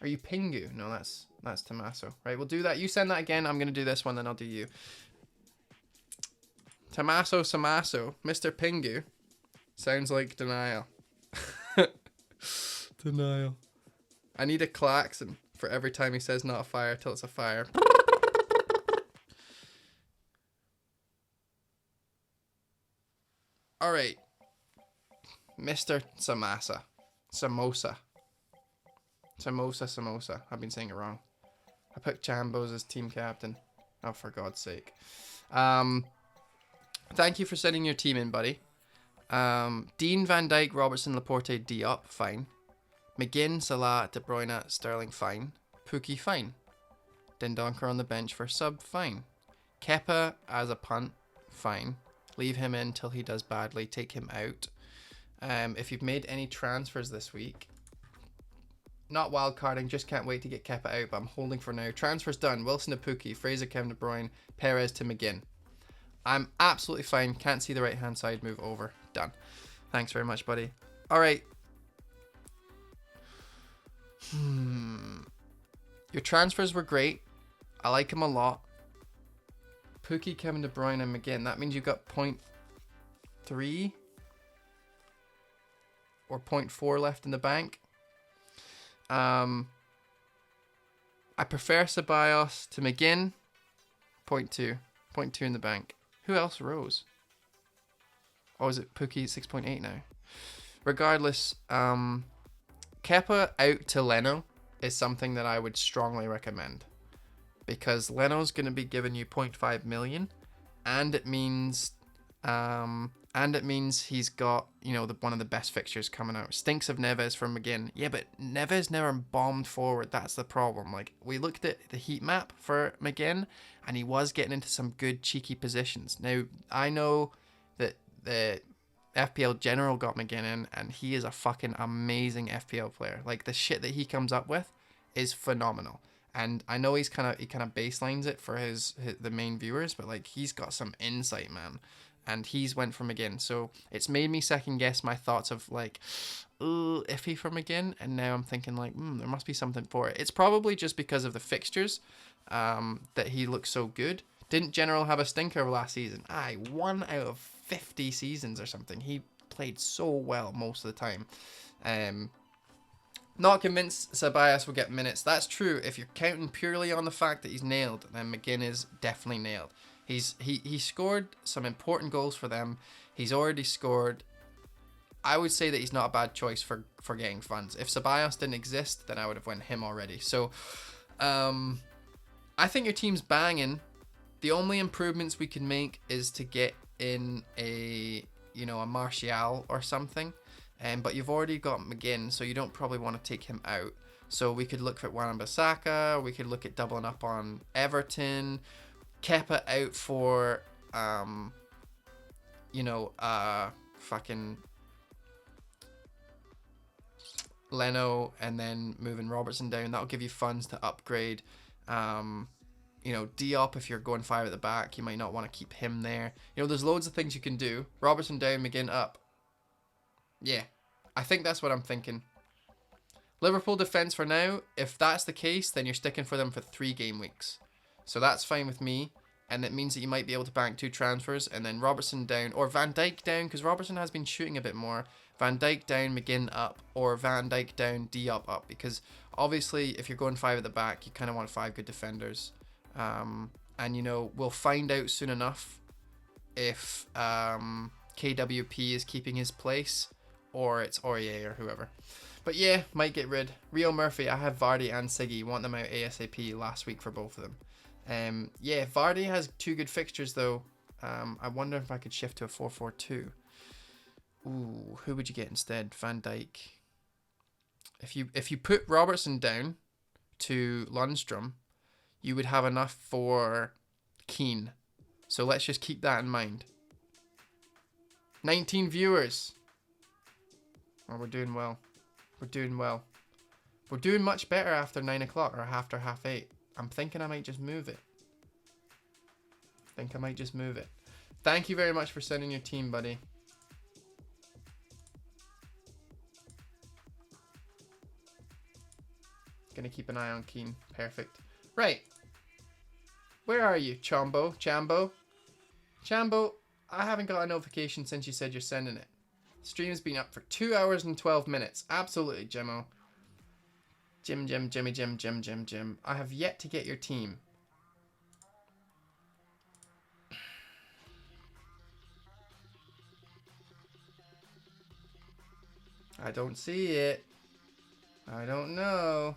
Are you Pingu? No, that's Tommaso. Right, we'll do that. You send that again. I'm going to do this one, then I'll do you. Tommaso Samasso. Mr. Pingu. Sounds like denial. Denial. I need a klaxon for every time he says not a fire till it's a fire. All right. Mr. Samosa. Samosa. I've been saying it wrong. I put Chambos as team captain. Oh, for God's sake. Thank you for sending your team in, buddy. Dean, Van Dijk, Robertson, Laporte, Diop, fine. McGinn, Salah, De Bruyne, Sterling, fine. Pukki, fine. Dendonker on the bench for sub, fine. Kepa as a punt, fine. Leave him in till he does badly. Take him out. If you've made any transfers this week, not wildcarding, just can't wait to get Kepa out, but I'm holding for now. Transfers done. Wilson to Pukki, Fraser, Kevin De Bruyne, Perez to McGinn. I'm absolutely fine. Can't see the right-hand side move over. Done. Thanks very much, buddy. All right. Your transfers were great. I like him a lot. Pukki, Kevin De Bruyne, and McGinn. That means you got 0.3 or 0.4 left in the bank. I prefer Ceballos to McGinn. 0.2. 0.2 in the bank. Who else rose? Oh, is it Pukki 6.8 now? Regardless, Kepa out to Leno is something that I would strongly recommend. Because Leno's going to be giving you 0.5 million. And it means he's got, you know, one of the best fixtures coming out. Stinks of Neves from McGinn. Yeah, but Neves never bombed forward. That's the problem. Like, we looked at the heat map for McGinn, and he was getting into some good cheeky positions. Now, I know that the FPL General got McGinn in, and he is a fucking amazing FPL player. Like, the shit that he comes up with is phenomenal. And I know he kind of baselines it for the main viewers, but like, he's got some insight, man. And he's went from McGinn. So it's made me second guess my thoughts of like, iffy for McGinn. And now I'm thinking like, there must be something for it. It's probably just because of the fixtures that he looks so good. Didn't General have a stinker last season? 1 out of 50 seasons or something. He played so well most of the time. Not convinced Ceballos will get minutes. That's true. If you're counting purely on the fact that he's nailed, then McGinn is definitely nailed. He scored some important goals for them. He's already scored. I would say that he's not a bad choice for getting funds. If Ceballos didn't exist, then I would have went him already. So, I think your team's banging. The only improvements we can make is to get in a Martial or something. But you've already got McGinn, so you don't probably want to take him out. So we could look at Wan-Bissaka. We could look at doubling up on Everton. Kepa out for, fucking Leno, and then moving Robertson down. That'll give you funds to upgrade. Diop, if you're going 5 at the back, you might not want to keep him there. There's loads of things you can do. Robertson down, McGinn up. Yeah, I think that's what I'm thinking. Liverpool defense for now. If that's the case, then you're sticking for them for 3 game weeks. So that's fine with me. And that means that you might be able to bank 2 transfers. And then Robertson down. Or Van Dijk down. Because Robertson has been shooting a bit more. Van Dijk down, McGinn up. Or Van Dijk down, Diop up. Because obviously, if you're going 5 at the back, you kind of want 5 good defenders. And, we'll find out soon enough if KWP is keeping his place. Or it's Aurier or whoever. But yeah, might get rid. Rio Murphy, I have Vardy and Siggy. Want them out ASAP last week for both of them. Vardy has 2 good fixtures though. I wonder if I could shift to a 4-4-2. Ooh, who would you get instead? Van Dijk. If you put Robertson down to Lundstrom, you would have enough for Keane. So let's just keep that in mind. 19 viewers. Oh, we're doing well. We're doing well. We're doing much better after 9 o'clock or after 8:30. I'm thinking I might just move it. Thank you very much for sending your team, buddy. Gonna keep an eye on Keen. Perfect. Right. Where are you, Chambo? Chambo, I haven't got a notification since you said you're sending it. Stream's been up for 2 hours and 12 minutes. Absolutely, Jimmo. Jim. I have yet to get your team. I don't see it. I don't know.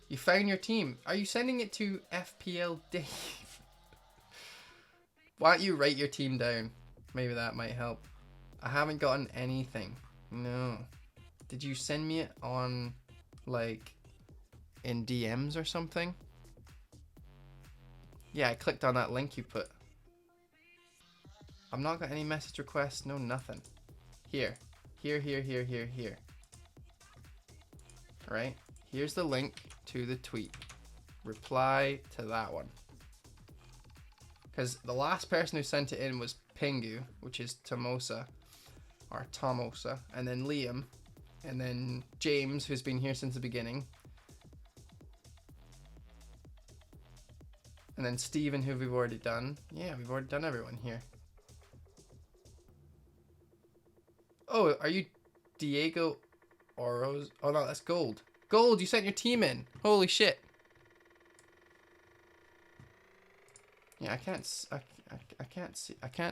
You found your team. Are you sending it to FPL Dave? Why don't you write your team down? Maybe that might help. I haven't gotten anything. No. Did you send me it on, like, in DMs or something? Yeah, I clicked on that link you put. I've not got any message requests. No, nothing. Here. Right? Here's the link to the tweet. Reply to that one. Because the last person who sent it in was Pingu, which is Tomosa, or Tomosa, and then Liam, and then James, who's been here since the beginning, and then Steven, who we've already done. Yeah, we've already done everyone here. Oh, are you Diego Oroz? Oh no, that's Gold. Gold, you sent your team in. Holy shit. Yeah, I can't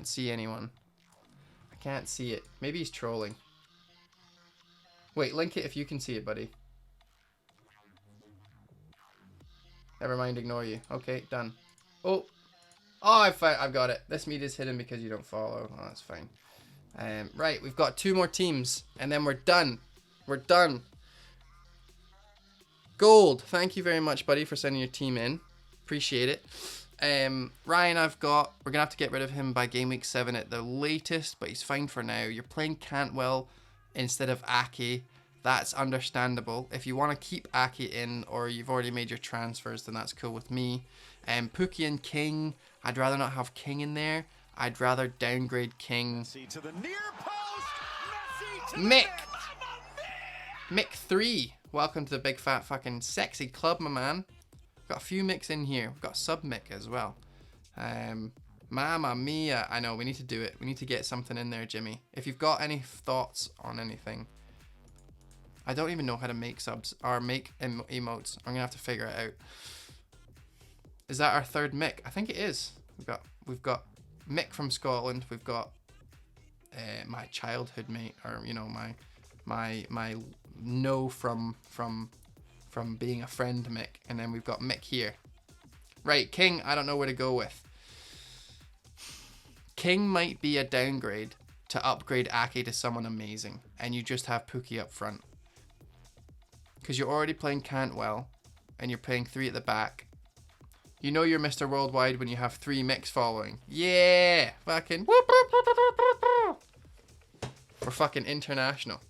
see anyone. I can't see it. Maybe he's trolling. Wait, link it if you can see it, buddy. Never mind, ignore you. Okay, done. Oh, I've got it. This meat is hidden because you don't follow. Oh, that's fine. Right, we've got 2 more teams, and then we're done. We're done. Gold, thank you very much, buddy, for sending your team in. Appreciate it. Ryan, we're gonna have to get rid of him by game week 7 at the latest, but he's fine for now. You're playing Cantwell instead of Aki. That's understandable. If you want to keep Aki in, or you've already made your transfers, then that's cool with me. Pookie and King, I'd rather not have King in there. I'd rather downgrade King. To the near post. Mick! Mick 3, welcome to the big fat fucking sexy club, my man. We've got a few Micks in here. We've got sub Mick as well. Mamma mia. I know, we need to do it. We need to get something in there, Jimmy. If you've got any thoughts on anything. I don't even know how to make subs or make emotes. I'm gonna have to figure it out. Is that our 3rd Mick? I think it is. We've got Mick from Scotland. We've got my childhood mate, or you know, my no from being a friend Mick, and then we've got Mick here. Right, King, I don't know where to go with. King might be a downgrade to upgrade Aki to someone amazing, and you just have Pookie up front. Because you're already playing Cantwell, and you're playing 3 at the back. You know you're Mr. Worldwide when you have 3 Micks following. Yeah! Fucking whoop, whoop, whoop, whoop, whoop, whoop. We're fucking international.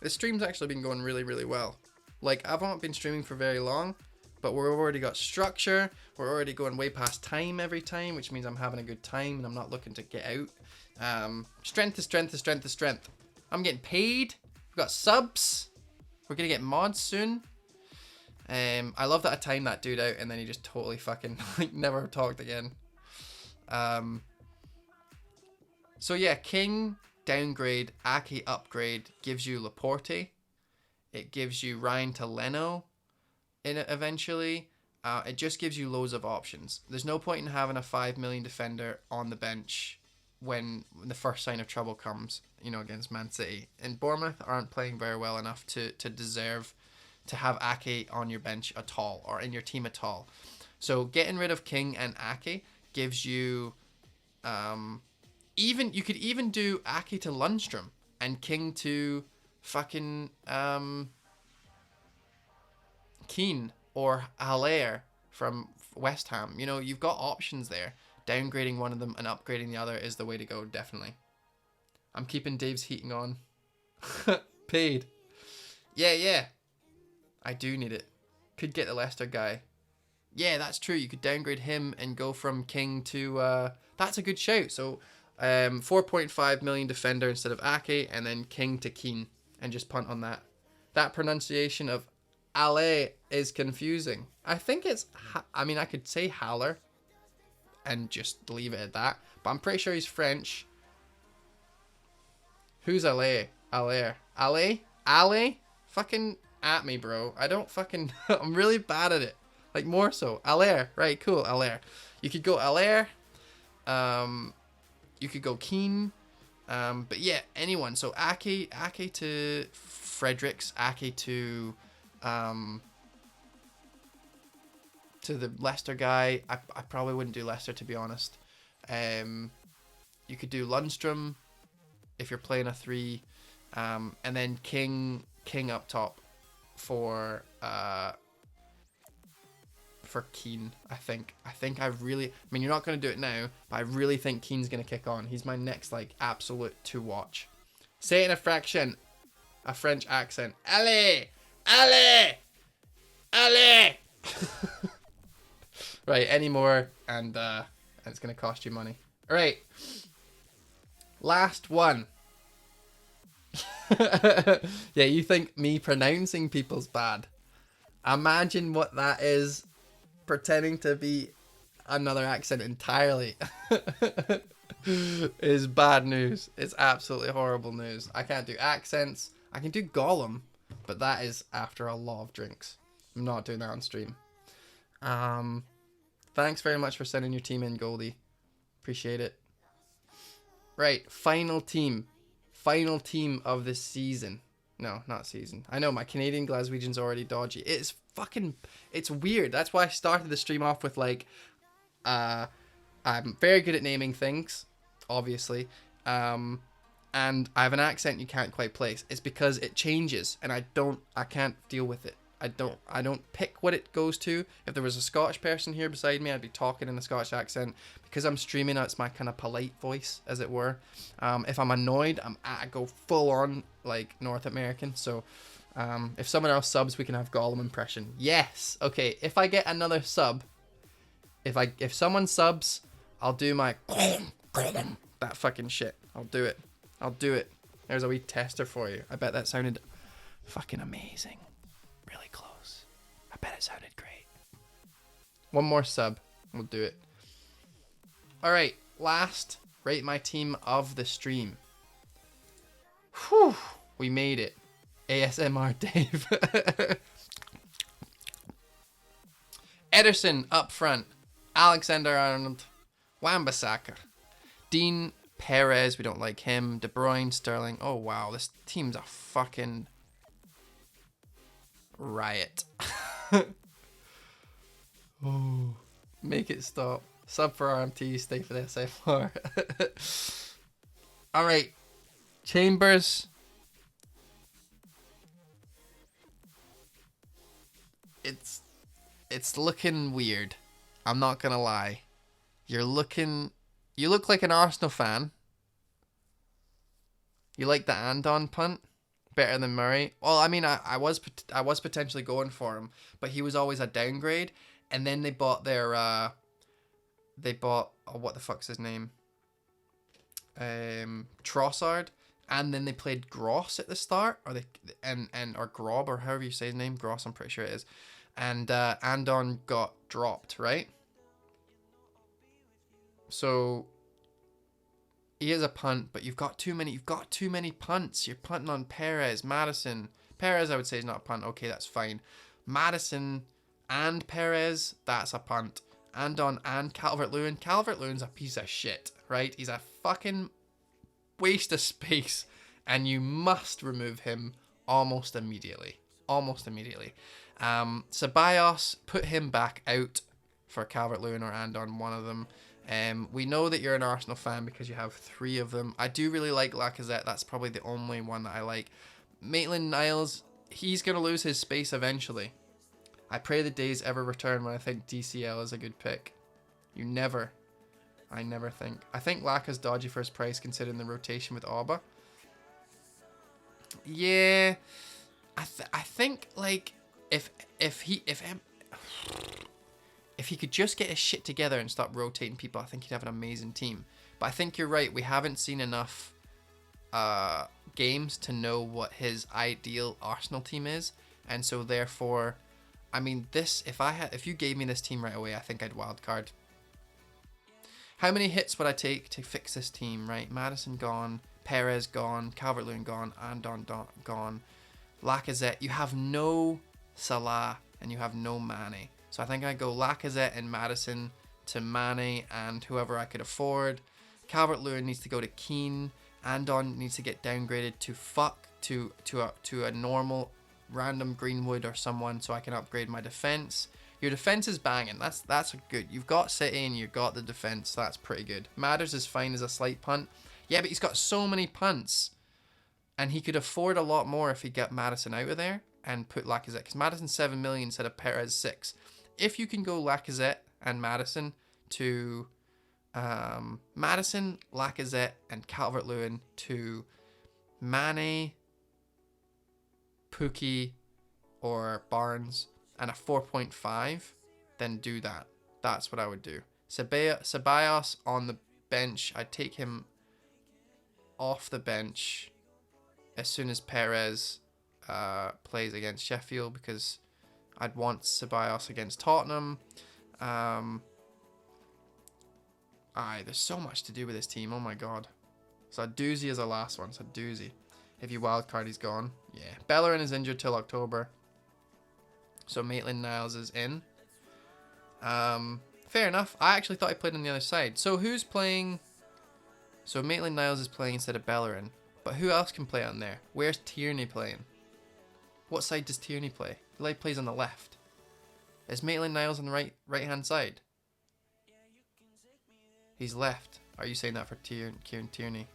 This stream's actually been going really, really well. Like, I've not been streaming for very long, but we've already got structure. We're already going way past time every time, which means I'm having a good time and I'm not looking to get out. Strength is strength is strength is strength. I'm getting paid. We've got subs. We're going to get mods soon. I love that I timed that dude out and then he just totally fucking like never talked again. So yeah, King downgrade, Aki upgrade gives you Laporte. It gives you Ryan to Leno in it eventually. It just gives you loads of options. There's no point in having a 5 million defender on the bench when the first sign of trouble comes, you know, against Man City. And Bournemouth aren't playing very well enough to deserve to have Ake on your bench at all, or in your team at all. So getting rid of King and Ake gives you you could even do Ake to Lundstrom and King to fucking Keane or Haller from West Ham. You know, you've got options there. Downgrading one of them and upgrading the other is the way to go, definitely. I'm keeping Dave's heating on. Paid. Yeah. I do need it. Could get the Leicester guy. Yeah, that's true. You could downgrade him and go from King to... that's a good shout. So, 4.5 million defender instead of Ake, and then King to Keane, and just punt on that. That pronunciation of Ale is confusing. I think it's... I mean, I could say Haller and just leave it at that. But I'm pretty sure he's French. Who's Ale? Ale? Ale? Ale? Fucking at me, bro. I don't fucking... I'm really bad at it. Like, more so. Ale. Right, cool. Ale. You could go Ale. You could go Keane. But yeah, anyone. So Ake to Fredericks. Ake to the Leicester guy. I probably wouldn't do Leicester, to be honest. You could do Lundstrom if you're playing a 3. And then King up top for Keane. I think I really... I mean, you're not going to do it now, but I really think Keane's going to kick on. He's my next, like, absolute to watch. Say it in a French accent. Allez! Allez! Allez! Right, any more, and it's going to cost you money. All right. Last one. Yeah, you think me pronouncing people's bad. Imagine what that is, pretending to be another accent entirely. Is bad news. It's absolutely horrible news. I can't do accents. I can do Gollum, but that is after a lot of drinks. I'm not doing that on stream. Thanks very much for sending your team in, Goldie. Appreciate it. Right, final team of this season. No, not season. I know my Canadian Glaswegian's already dodgy. It's weird. That's why I started the stream off with like, I'm very good at naming things, obviously. And I have an accent you can't quite place. It's because it changes and I can't deal with it. I don't pick what it goes to. If there was a Scottish person here beside me, I'd be talking in a Scottish accent. Because I'm streaming, it's my kind of polite voice, as it were. If I'm annoyed, I go full on like North American. So if someone else subs, we can have Gollum impression. Yes. Okay. If I get another sub, if someone subs, I'll do my that fucking shit. I'll do it. There's a wee tester for you. I bet that sounded fucking amazing. Really close. I bet it sounded great. One more sub. We'll do it. Alright. Last. Rate my team of the stream. Whew. We made it. ASMR Dave. Ederson up front. Alexander-Arnold. Wan-Bissaka. Dean Perez. We don't like him. De Bruyne. Sterling. Oh wow. This team's a fucking... riot. Oh, make it stop. Sub for RMT, stay for the SFR. All right, Chambers. It's looking weird. I'm not gonna lie. You look like an Arsenal fan. You like the Andon punt better than Murray. Well, I mean, I was potentially going for him, but he was always a downgrade. And then they bought their what the fuck's his name? Trossard, and then they played Gross at the start, or Grob, or however you say his name, Gross. I'm pretty sure it is. And Andon got dropped, right? So he is a punt, but you've got too many punts. You're punting on Perez, Madison. Perez, I would say, is not a punt. Okay, that's fine. Madison and Perez, that's a punt. Andon and Calvert-Lewin. Calvert-Lewin's a piece of shit, right? He's a fucking waste of space, and you must remove him almost immediately. Ceballos, put him back out for Calvert-Lewin or Andon, one of them. We know that you're an Arsenal fan because you have 3 of them. I do really like Lacazette. That's probably the only one that I like. Maitland-Niles, he's going to lose his space eventually. I pray the days ever return when I think DCL is a good pick. I never think. I think Laka's dodgy for his price considering the rotation with Auba. Yeah. I think, like, if he could just get his shit together and stop rotating people, I think he'd have an amazing team. But I think you're right. We haven't seen enough games to know what his ideal Arsenal team is. And so therefore, I mean, this, if you gave me this team right away, I think I'd wildcard. How many hits would I take to fix this team, right? Madison gone, Perez gone, Calvert-Lewin gone, Andon gone, Lacazette. You have no Salah and you have no Mane. So I think I go Lacazette and Madison to Mane and whoever I could afford. Calvert-Lewin needs to go to Keane. Andon needs to get downgraded to a normal random Greenwood or someone so I can upgrade my defense. Your defense is banging. That's good. You've got City and you've got the defense. That's pretty good. Matters is fine as a slight punt. Yeah, but he's got so many punts. And he could afford a lot more if he got Maddison out of there and put Lacazette. Because Maddison's 7 million instead of Perez 6. If you can go Lacazette and Maddison to Maddison, Lacazette, and Calvert-Lewin to Mane, Pookie, or Barnes, and a 4.5, then do that. That's what I would do. Ceballos on the bench. I'd take him off the bench as soon as Perez plays against Sheffield, because I'd want Ceballos against Tottenham. There's so much to do with this team. Oh my god. So a doozy is the last one. So a doozy. If you wildcard, he's gone. Yeah. Bellerin is injured till October. So Maitland-Niles is in. Fair enough. I actually thought he played on the other side. So who's playing? So Maitland-Niles is playing instead of Bellerin. But who else can play on there? Where's Tierney playing? What side does Tierney play? He plays on the left. Is Maitland-Niles on the right-hand side? He's left. Are you saying that for Kieran Tierney?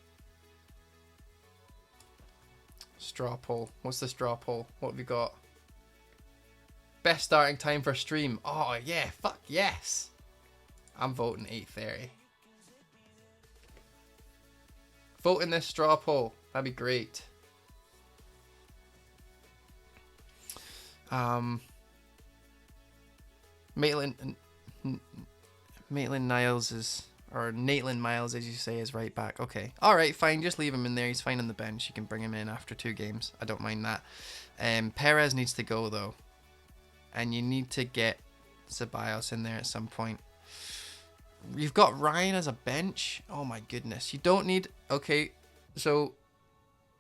Straw poll. What's the straw poll? What have you got? Best starting time for stream. Oh, yeah. Fuck yes. I'm voting 8:30. Vote in this straw poll. That'd be great. Maitland-Niles is... Or Maitland-Niles, as you say, is right back. Okay. Alright, fine. Just leave him in there. He's fine on the bench. You can bring him in after 2 games. I don't mind that. Perez needs to go, though. And you need to get Ceballos in there at some point. You've got Ryan as a bench. Oh, my goodness. You don't need... Okay, so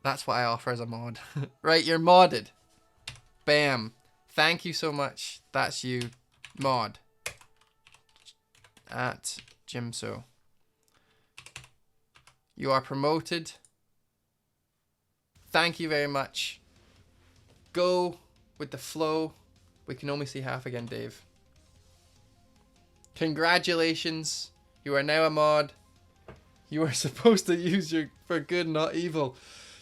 that's what I offer as a mod. Right, you're modded. Bam. Thank you so much. That's you. Mod. At... Jimso. You are promoted. Thank you very much. Go with the flow. We can only see half again, Dave. Congratulations. You are now a mod. You are supposed to use your for good, not evil.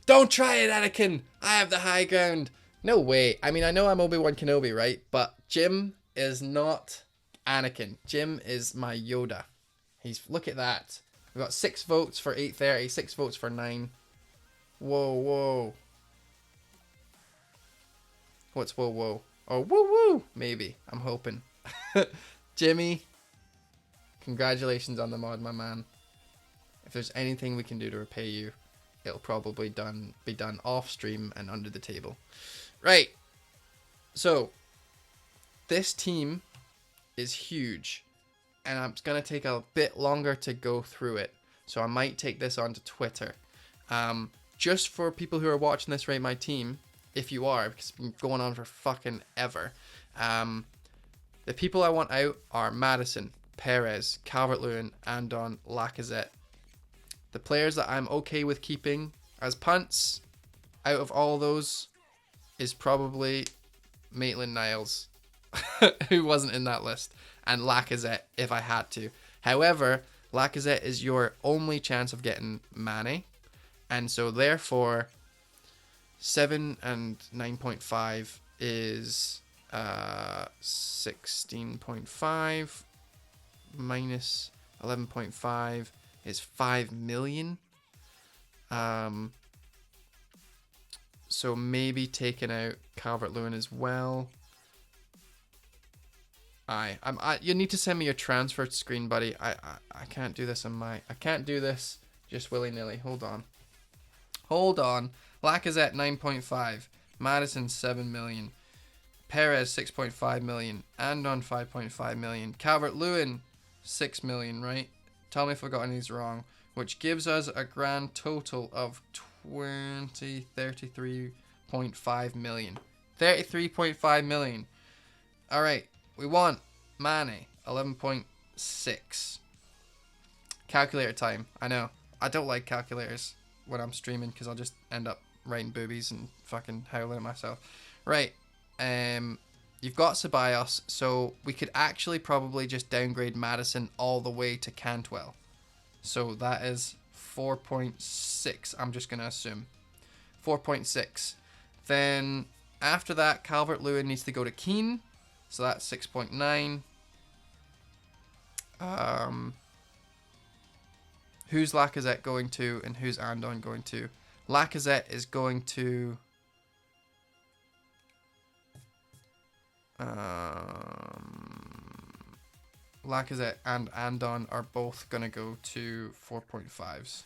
Don't try it, Anakin. I have the high ground. No way. I mean, I know I'm Obi-Wan Kenobi, right? But Jim is not Anakin. Jim is my Yoda. Look at that. We've got 6 votes for 8:30, 6 votes for 9. Whoa, whoa. What's whoa, whoa? Oh, woo, woo. Maybe. I'm hoping. Jimmy, congratulations on the mod, my man. If there's anything we can do to repay you, it'll probably be done off stream and under the table. Right. So, this team is huge. And it's going to take a bit longer to go through it. So I might take this onto Twitter. Just for people who are watching this, rate my team, if you are, because it's been going on for fucking ever. The people I want out are Maddison, Perez, Calvert-Lewin, Andon, Lacazette. The players that I'm okay with keeping as punts out of all those is probably Maitland-Niles, who wasn't in that list. And Lacazette, if I had to. However, Lacazette is your only chance of getting Mane. And so, therefore, 7 and 9.5 is 16.5 minus 11.5 is 5 million. So, maybe taking out Calvert-Lewin as well. You need to send me your transfer screen, buddy. I can't do this I can't do this just willy-nilly. Hold on. Lacazette 9.5. Madison 7 million. Perez 6.5 million. Andon 5.5 million. Calvert-Lewin 6 million, right? Tell me if I got any of these wrong. Which gives us a grand total of 33.5 million. 33.5 million. All right, we want Mane 11.6. Calculator time. I know. I don't like calculators when I'm streaming because I'll just end up writing boobies and fucking howling at myself. Right. You've got Ceballos, so we could actually probably just downgrade Madison all the way to Cantwell. So that is 4.6. I'm just going to assume 4.6. Then after that, Calvert-Lewin needs to go to Keane. So that's 6.9. Who's Lacazette going to and who's Andon going to? Lacazette is going to... Lacazette and Andon are both going to go to 4.5s.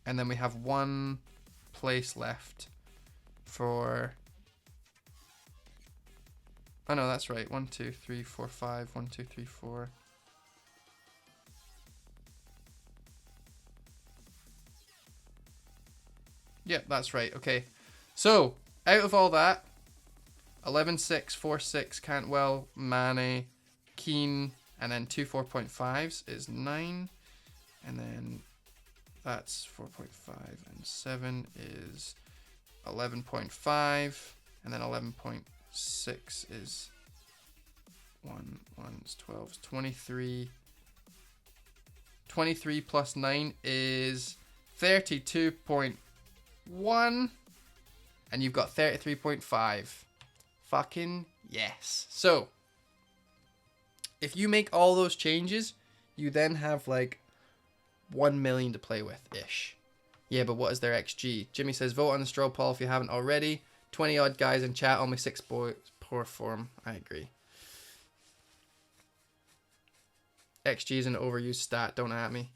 And then we have one place left for... Oh no, that's right. 1, 2, 3, 4, 5. 1, 2, 3, 4. Yep, that's right. Okay. So, out of all that, 11.6, 4.6, Cantwell, Mane, Keane, and then 2 4.5s is 9. And then that's 4.5 and 7 is 11.5. And then 11.6 is 1, 1 is 12, 23. 23 plus 9 is 32.1. And you've got 33.5. Fucking yes. So, if you make all those changes, you then have like 1 million to play with ish. Yeah, but what is their XG? Jimmy says, vote on the straw poll if you haven't already. 20 odd guys in chat, only 6 boys. Poor form. I agree. XG is an overused stat. Don't at me.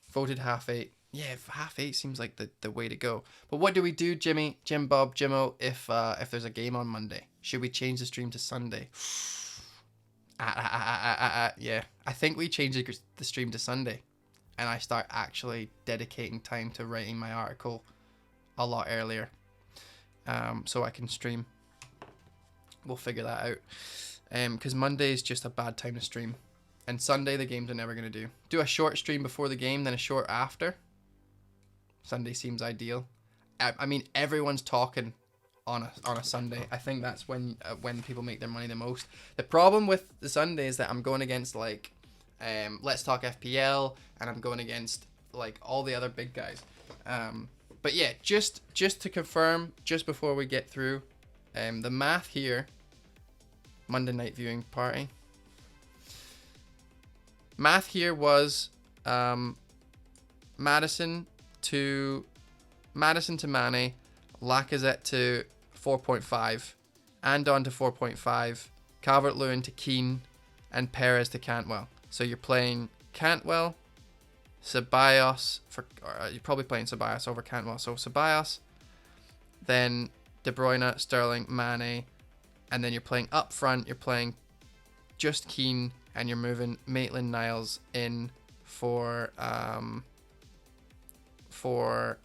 Voted half 8. Yeah, half 8 seems like the way to go. But what do we do, Jimmy, Jim Bob, Jimmo, if there's a game on Monday? Should we change the stream to Sunday? Yeah, I think we change the stream to Sunday. And I start actually dedicating time to writing my article a lot earlier. So I can stream. We'll figure that out. Because Monday is just a bad time to stream. And Sunday, the games are never going to do. Do a short stream before the game, then a short after. Sunday seems ideal. I mean, everyone's talking on a Sunday. I think that's when people make their money the most. The problem with the Sunday is that I'm going against like Let's Talk FPL, and I'm going against like all the other big guys. But yeah, just to confirm, just before we get through, the math here. Monday night viewing party. Math here was Madison to Mane, Lacazette to 4.5, Andon to 4.5, Calvert-Lewin to Keane, and Perez to Cantwell. So you're playing Cantwell, Ceballos you're probably playing Ceballos over Cantwell. So Ceballos, then De Bruyne, Sterling, Mane, and then you're playing up front. You're playing just Keane, and you're moving Maitland-Niles in for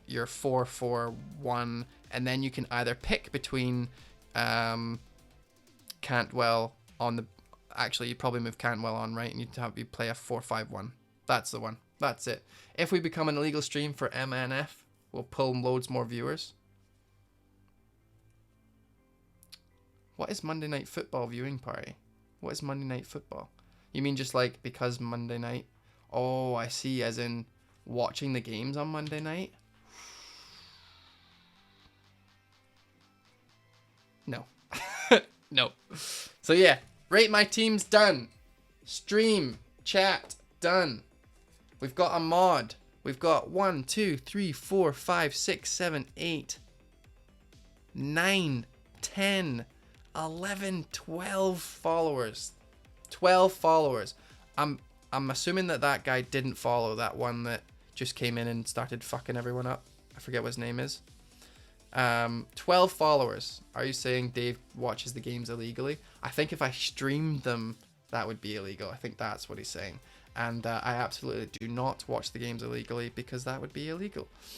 your 4-4-1, and then you can either pick between Cantwell on the. Actually, you probably move Cantwell on, right? And you play a 4-5-1. That's the one. That's it. If we become an illegal stream for MNF, we'll pull loads more viewers. What is Monday Night Football viewing party? What is Monday Night Football? You mean just like because Monday night? Oh, I see. As in watching the games on Monday night? No. No. So yeah, rate my teams done. Stream, chat, done. We've got a mod. We've got 1, 2, 3, 4, 5, 6, 7, 8, 9, 10, 11, 12 followers. 12 followers. I'm assuming that guy didn't follow that one that just came in and started fucking everyone up. I forget what his name is. 12 followers. Are you saying Dave watches the games illegally? I think if I streamed them, that would be illegal. I think that's what he's saying. And I absolutely do not watch the games illegally because that would be illegal.